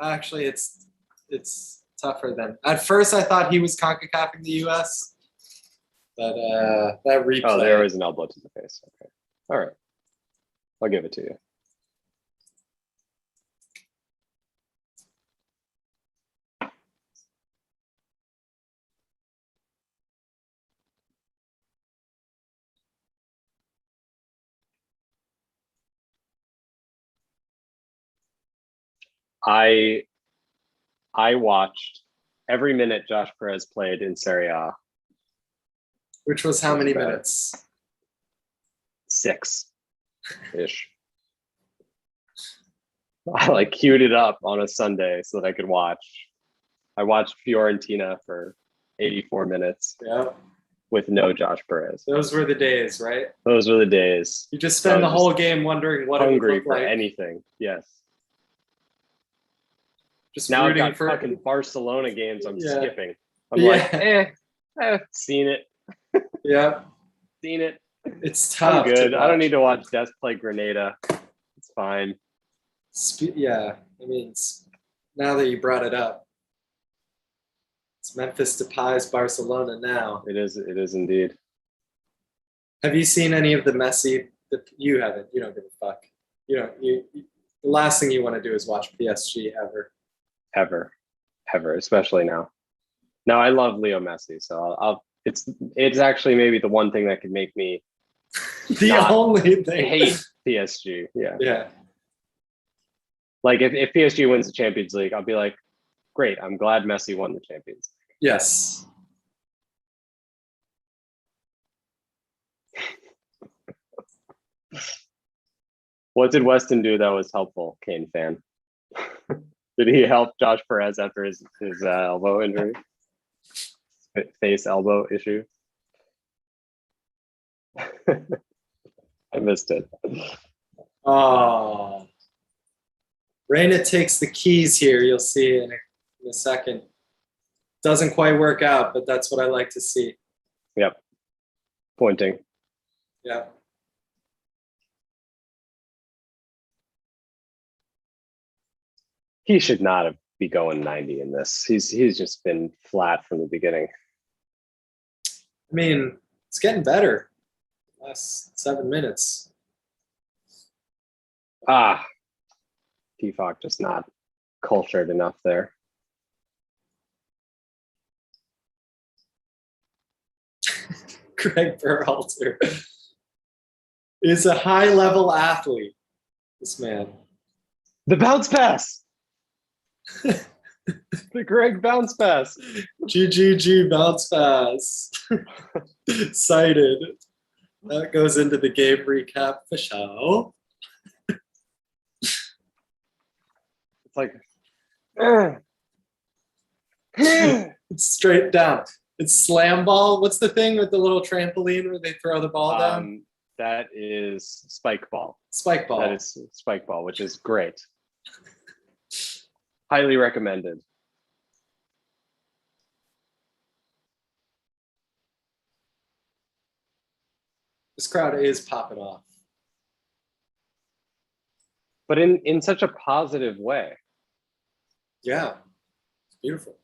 Speaker 1: Actually, it's tougher than at first. I thought he was CONCACAFing the US, but that replay.
Speaker 2: Oh, there was an elbow to the face. Okay, all right, I'll give it to you. I watched every minute Josh Perez played in Serie A.
Speaker 1: Which was how many minutes?
Speaker 2: 6-ish. I like queued it up on a Sunday so that I could watch. I watched Fiorentina for 84 minutes.
Speaker 1: Yeah.
Speaker 2: With no Josh Perez.
Speaker 1: Those were the days, right?
Speaker 2: Those were the days.
Speaker 1: You just spend the whole game wondering what
Speaker 2: hungry
Speaker 1: it would look
Speaker 2: for
Speaker 1: like.
Speaker 2: anything. Yes.
Speaker 1: Just
Speaker 2: now I've
Speaker 1: rooting
Speaker 2: got
Speaker 1: for
Speaker 2: fucking Barcelona games I'm
Speaker 1: Yeah.
Speaker 2: skipping. I'm
Speaker 1: Yeah.
Speaker 2: like, seen it.
Speaker 1: Yeah.
Speaker 2: Seen it.
Speaker 1: It's tough.
Speaker 2: I'm good.
Speaker 1: to
Speaker 2: I don't
Speaker 1: watch.
Speaker 2: need to watch Des play Grenada. It's fine.
Speaker 1: Yeah, I mean, now that you brought it up, it's Memphis Depay's Barcelona now.
Speaker 2: It is indeed.
Speaker 1: Have you seen any of the Messi? You haven't. You don't give a fuck. The last thing you want to do is watch PSG ever.
Speaker 2: Ever, especially now. No, I love Leo Messi, so it's actually maybe the one thing that could make me
Speaker 1: The only thing.
Speaker 2: hate PSG. Yeah.
Speaker 1: Yeah.
Speaker 2: Like if PSG wins the Champions League, I'll be like, great, I'm glad Messi won the Champions League.
Speaker 1: Yes.
Speaker 2: What did Weston do that was helpful, Kane fan? Did he help Josh Perez after his elbow injury? Face elbow issue? I missed it.
Speaker 1: Oh. Reyna takes the keys here. You'll see in a second. Doesn't quite work out, but that's what I like to see.
Speaker 2: Yep. Pointing.
Speaker 1: Yeah.
Speaker 2: He should not be going 90 in this. He's just been flat from the beginning.
Speaker 1: I mean, it's getting better. Last 7 minutes.
Speaker 2: PFOC just not cultured enough there.
Speaker 1: Greg Berhalter is a high-level athlete. This man.
Speaker 2: The bounce pass. The Greg bounce pass.
Speaker 1: GGG bounce pass. Cited. That goes into the game recap for show.
Speaker 2: It's like
Speaker 1: It's straight down. It's slam ball. What's the thing with the little trampoline where they throw the ball down?
Speaker 2: That is spike ball.
Speaker 1: Spike ball.
Speaker 2: That is spike ball, which is great. Highly recommended.
Speaker 1: This crowd is popping off.
Speaker 2: But in such a positive way.
Speaker 1: Yeah. It's beautiful.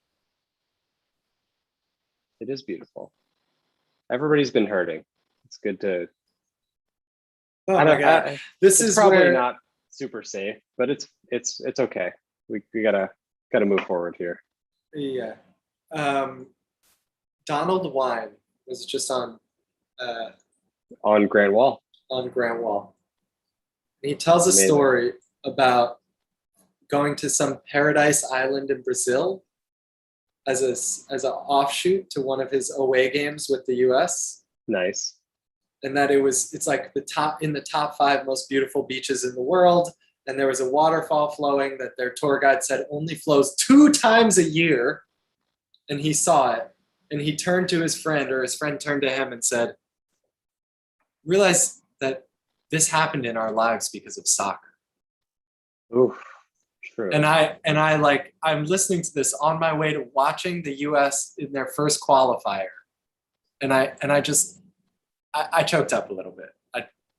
Speaker 2: It is beautiful. Everybody's been hurting. It's good to.
Speaker 1: Oh
Speaker 2: I
Speaker 1: my
Speaker 2: don't.
Speaker 1: God. This
Speaker 2: It's
Speaker 1: is
Speaker 2: probably
Speaker 1: where,
Speaker 2: not super safe, but it's okay. We gotta move forward here.
Speaker 1: yeah. Donald Wine was just uh,
Speaker 2: On Grand Wall.
Speaker 1: on Grand Wall. And he tells a
Speaker 2: Amazing.
Speaker 1: story about going to some paradise island in Brazil as an offshoot to one of his away games with the US.
Speaker 2: Nice.
Speaker 1: And that it's like the top 5 most beautiful beaches in the world. And there was a waterfall flowing that their tour guide said only flows 2 times a year. And he saw it. And he turned to his friend, or his friend turned to him and said, realize that this happened in our lives because of soccer.
Speaker 2: Ooh, true.
Speaker 1: And I'm listening to this on my way to watching the US in their first qualifier. And I choked up a little bit.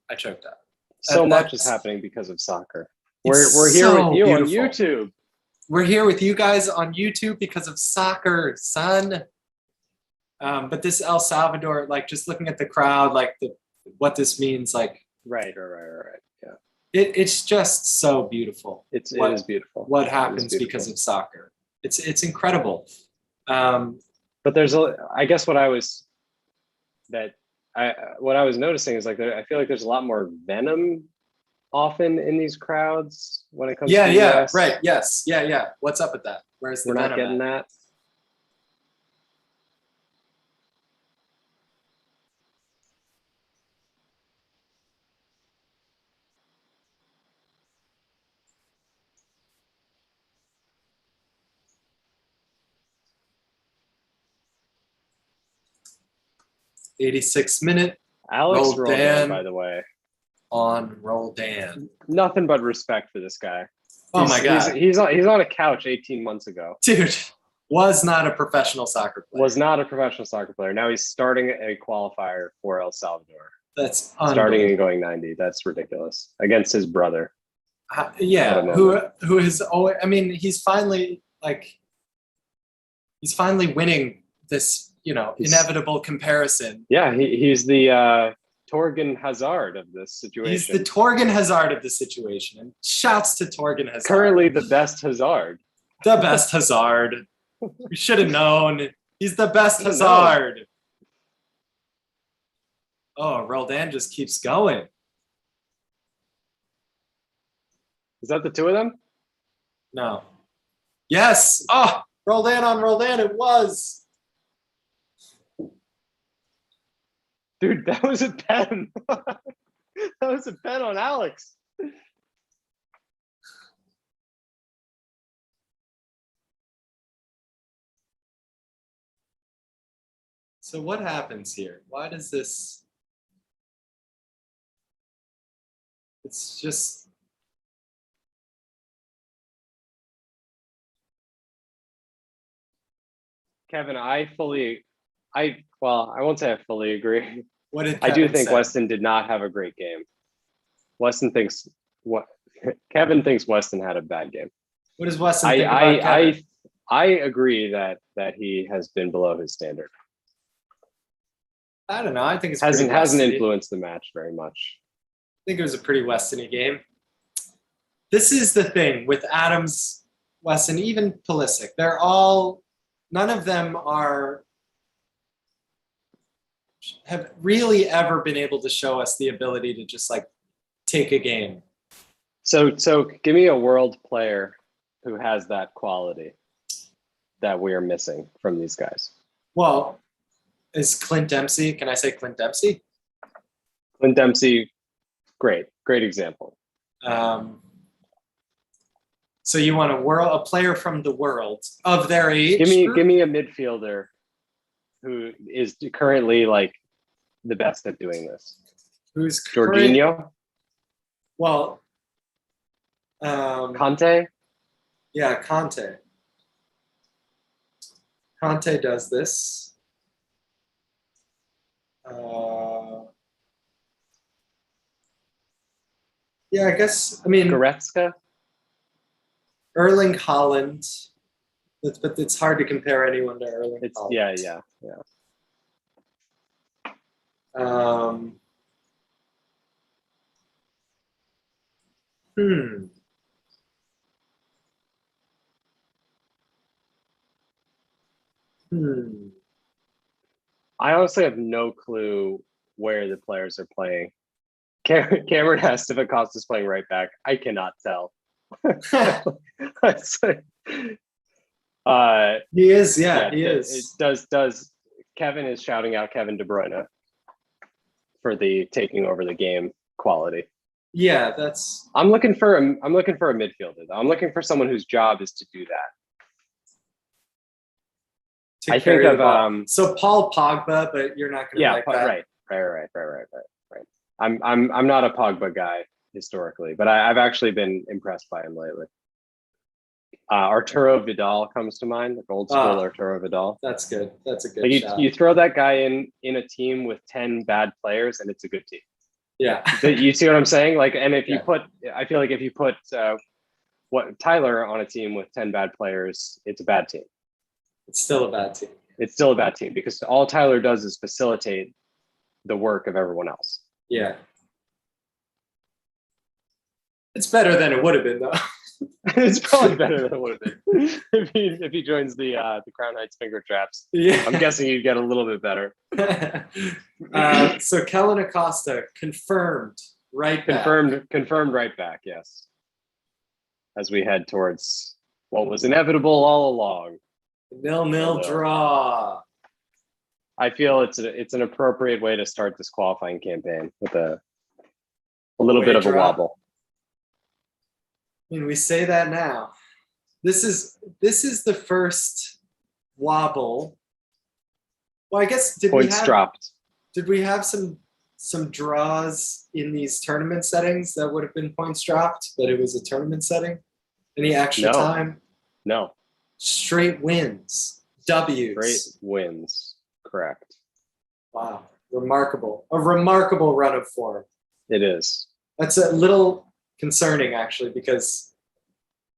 Speaker 1: I choked up.
Speaker 2: So
Speaker 1: And
Speaker 2: much is
Speaker 1: that's-
Speaker 2: happening because of soccer.
Speaker 1: It's
Speaker 2: We're here
Speaker 1: so
Speaker 2: with you
Speaker 1: beautiful.
Speaker 2: on YouTube.
Speaker 1: We're here with you guys on YouTube because of soccer, son. But this El Salvador, like just looking at the crowd, like what this means, like
Speaker 2: Right. Yeah.
Speaker 1: it's just so beautiful.
Speaker 2: It is beautiful.
Speaker 1: What
Speaker 2: It is
Speaker 1: happens
Speaker 2: beautiful.
Speaker 1: because of soccer? It's incredible.
Speaker 2: But there's I guess what I was noticing is like I feel like there's a lot more venom often in these crowds when it comes to the US.
Speaker 1: Right, yes, yeah. What's up with that? Where's the
Speaker 2: We're not
Speaker 1: venom
Speaker 2: getting
Speaker 1: at?
Speaker 2: that.
Speaker 1: '86 minute
Speaker 2: Alex
Speaker 1: Roldan.
Speaker 2: Roldan, by the way.
Speaker 1: on Roldan.
Speaker 2: Nothing but respect for this guy.
Speaker 1: Oh my God.
Speaker 2: He's on a couch 18 months ago.
Speaker 1: Dude, was not a professional soccer player.
Speaker 2: Was not a professional soccer player. Now he's starting a qualifier for El Salvador.
Speaker 1: That's
Speaker 2: Starting and
Speaker 1: unbelievable.
Speaker 2: going 90. That's ridiculous. Against his brother.
Speaker 1: Yeah,
Speaker 2: What a
Speaker 1: who is always, I mean, he's finally winning this, inevitable comparison.
Speaker 2: Yeah, he's the Torgan Hazard of this situation.
Speaker 1: He's the Torgan Hazard of the situation. And shouts to Torgan Hazard.
Speaker 2: Currently the best Hazard.
Speaker 1: The best Hazard. We should have known. He's the best
Speaker 2: Should've
Speaker 1: Hazard. Oh, Roldan just keeps going.
Speaker 2: Is that the two of them?
Speaker 1: No. Yes. Oh, Roldan on Roldan. It was.
Speaker 2: Dude, that was a pen. That was a pen on Alex.
Speaker 1: So what happens here? Why does this? It's just.
Speaker 2: Kevin, I won't say I fully agree.
Speaker 1: What did
Speaker 2: I do
Speaker 1: Kevin
Speaker 2: think
Speaker 1: say?
Speaker 2: Weston did not have a great game. Kevin thinks Weston had a bad game.
Speaker 1: What does Weston think about Kevin?
Speaker 2: I agree that he has been below his standard.
Speaker 1: I don't know. I think it's
Speaker 2: Hasn't
Speaker 1: pretty Weston-y.
Speaker 2: influenced the match very much.
Speaker 1: I think it was a pretty Weston-y game. This is the thing with Adams, Weston, even Pulisic. None of them have really ever been able to show us the ability to just take a game.
Speaker 2: So give me a world player who has that quality that we are missing from these guys.
Speaker 1: Well, is Clint Dempsey? Can I say Clint Dempsey?
Speaker 2: Clint Dempsey, great example.
Speaker 1: So you want a player from the world of their age?
Speaker 2: Give me a midfielder who is currently the best at doing this.
Speaker 1: Who's
Speaker 2: Jorginho?
Speaker 1: Well,
Speaker 2: Conte?
Speaker 1: Yeah, Conte. Conte does this. Yeah, I guess. I mean,
Speaker 2: Goretzka?
Speaker 1: Erling Haaland. But it's hard to compare anyone to Erling Haaland.
Speaker 2: Yeah.
Speaker 1: Um, hmm. Hmm.
Speaker 2: I honestly have no clue where the players are playing. Cameron asked if Acosta's playing right back. I cannot tell.
Speaker 1: He is,
Speaker 2: Yeah,
Speaker 1: he
Speaker 2: it
Speaker 1: is.
Speaker 2: does. Kevin is shouting out Kevin De Bruyne for the taking over the game quality.
Speaker 1: Yeah, that's.
Speaker 2: I'm looking for a midfielder. I'm looking for someone whose job is to do that.
Speaker 1: To
Speaker 2: I
Speaker 1: carry
Speaker 2: think
Speaker 1: the
Speaker 2: of
Speaker 1: ball. So Paul Pogba, but you're not going to like that.
Speaker 2: right. I'm not a Pogba guy historically, but I've actually been impressed by him lately. Arturo Vidal comes to mind, like old school Arturo Vidal.
Speaker 1: That's good. That's a good
Speaker 2: like
Speaker 1: shot.
Speaker 2: you throw that guy in a team with 10 bad players, and it's a good team.
Speaker 1: Yeah.
Speaker 2: You see what I'm saying? Like, and if you put, I feel like if you put Tyler on a team with 10 bad players, it's a bad team.
Speaker 1: It's still a bad team.
Speaker 2: It's still a bad team because all Tyler does is facilitate the work of everyone else.
Speaker 1: Yeah. It's better than it would have been, though.
Speaker 2: It's probably better than it would have been if he joins the Crown Heights Finger Traps.
Speaker 1: Yeah.
Speaker 2: I'm guessing you'd get a little bit better.
Speaker 1: So Kellen Acosta confirmed right back.
Speaker 2: Confirmed right back. Yes. As we head towards what was inevitable all along.
Speaker 1: 0-0 draw.
Speaker 2: I feel it's an appropriate way to start this qualifying campaign with a little bit of a wobble.
Speaker 1: I mean, we say that now. This is the first wobble. Well, I guess
Speaker 2: points dropped.
Speaker 1: Did we have some draws in these tournament settings that would have been points dropped, but it was a tournament setting? Any extra time?
Speaker 2: No.
Speaker 1: Straight wins. W's.
Speaker 2: Straight wins. Correct.
Speaker 1: Wow. Remarkable. A remarkable run of form.
Speaker 2: It is.
Speaker 1: That's a little concerning, actually, because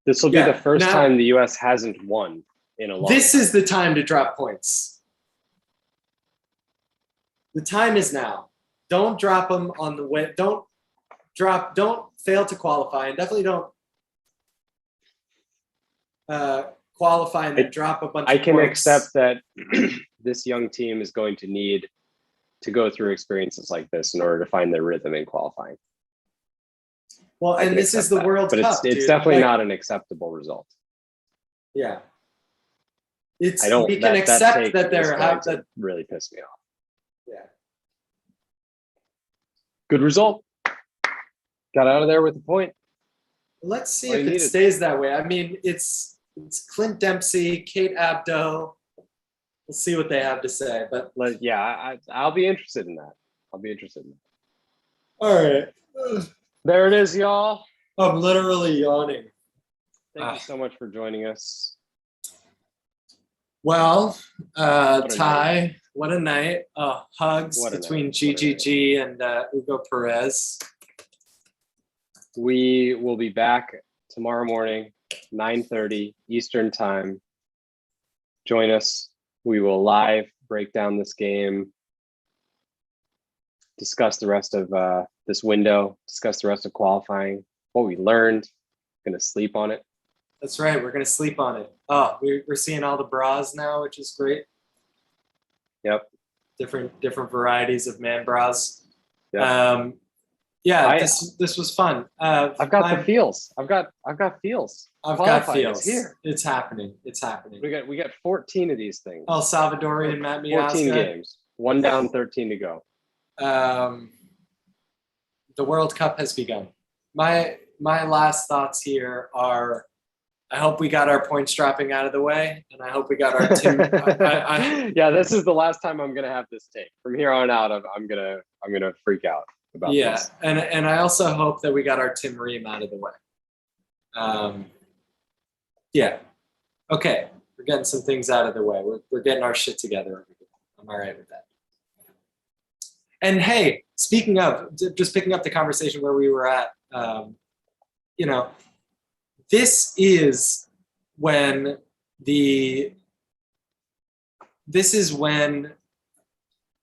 Speaker 2: this will be the first time the U.S. hasn't won in a long time. This
Speaker 1: is the time to drop points. The time is now. Don't drop them on the way. Don't fail to qualify, and definitely don't qualify and then drop a bunch of points.
Speaker 2: I can accept that this young team is going to need to go through experiences like this in order to find their rhythm in qualifying.
Speaker 1: Well, and this is the World Cup,
Speaker 2: but it's definitely not an acceptable result.
Speaker 1: Yeah, we can accept that there have that
Speaker 2: really pissed me off.
Speaker 1: Yeah.
Speaker 2: Good result. Got out of there with a point.
Speaker 1: Let's see if it stays that way. I mean, it's Clint Dempsey, Kate Abdo. We'll see what they have to say, but
Speaker 2: yeah, I'll be interested in that.
Speaker 1: All right.
Speaker 2: There it is, y'all.
Speaker 1: I'm literally yawning.
Speaker 2: Thank you so much for joining us.
Speaker 1: Well, Ty, what a night. Hugs between GGG and Hugo Perez.
Speaker 2: We will be back tomorrow morning, 9:30 Eastern time. Join us. We will live break down this game, discuss the rest of this window, discuss the rest of qualifying, what we learned. Going to sleep on it.
Speaker 1: That's right. We're going to sleep on it. Oh, we're seeing all the bras now, which is great.
Speaker 2: Yep.
Speaker 1: Different varieties of man bras.
Speaker 2: Yep.
Speaker 1: This was fun.
Speaker 2: I've got the feels. I've got feels.
Speaker 1: I've got feels. Here. It's happening.
Speaker 2: We got 14 of these things.
Speaker 1: El Salvadorian Matt Miazga.
Speaker 2: 14 games. 1 down, 13 to go.
Speaker 1: The World Cup has begun. My last thoughts here are, I hope we got our points dropping out of the way, and I hope we got our Tim.
Speaker 2: Yeah, this is the last time I'm gonna have this tape. From here on out, I'm gonna freak out about this.
Speaker 1: and I also hope that we got our Tim Ream out of the way. Okay, we're getting some things out of the way. We're getting our shit together. I'm all right with that. And hey, speaking of, just picking up the conversation where we were at, this is when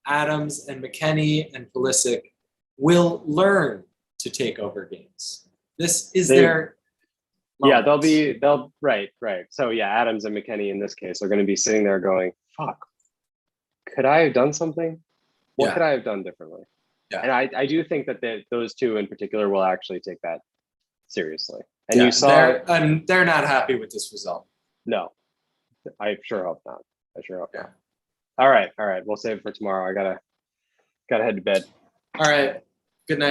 Speaker 1: Adams and McKennie and Pulisic will learn to take over games. This is their
Speaker 2: Yeah,
Speaker 1: moment.
Speaker 2: they'll right. So yeah, Adams and McKennie in this case are going to be sitting there going, fuck, could I have done something? What
Speaker 1: Yeah.
Speaker 2: could I have done differently?
Speaker 1: Yeah.
Speaker 2: And I do think that those two in particular will actually take that seriously. And
Speaker 1: Yeah,
Speaker 2: you saw,
Speaker 1: they're not happy with this result.
Speaker 2: no, I sure hope not. I sure hope
Speaker 1: Yeah.
Speaker 2: not. All right. We'll save it for tomorrow. I gotta head to bed.
Speaker 1: All right.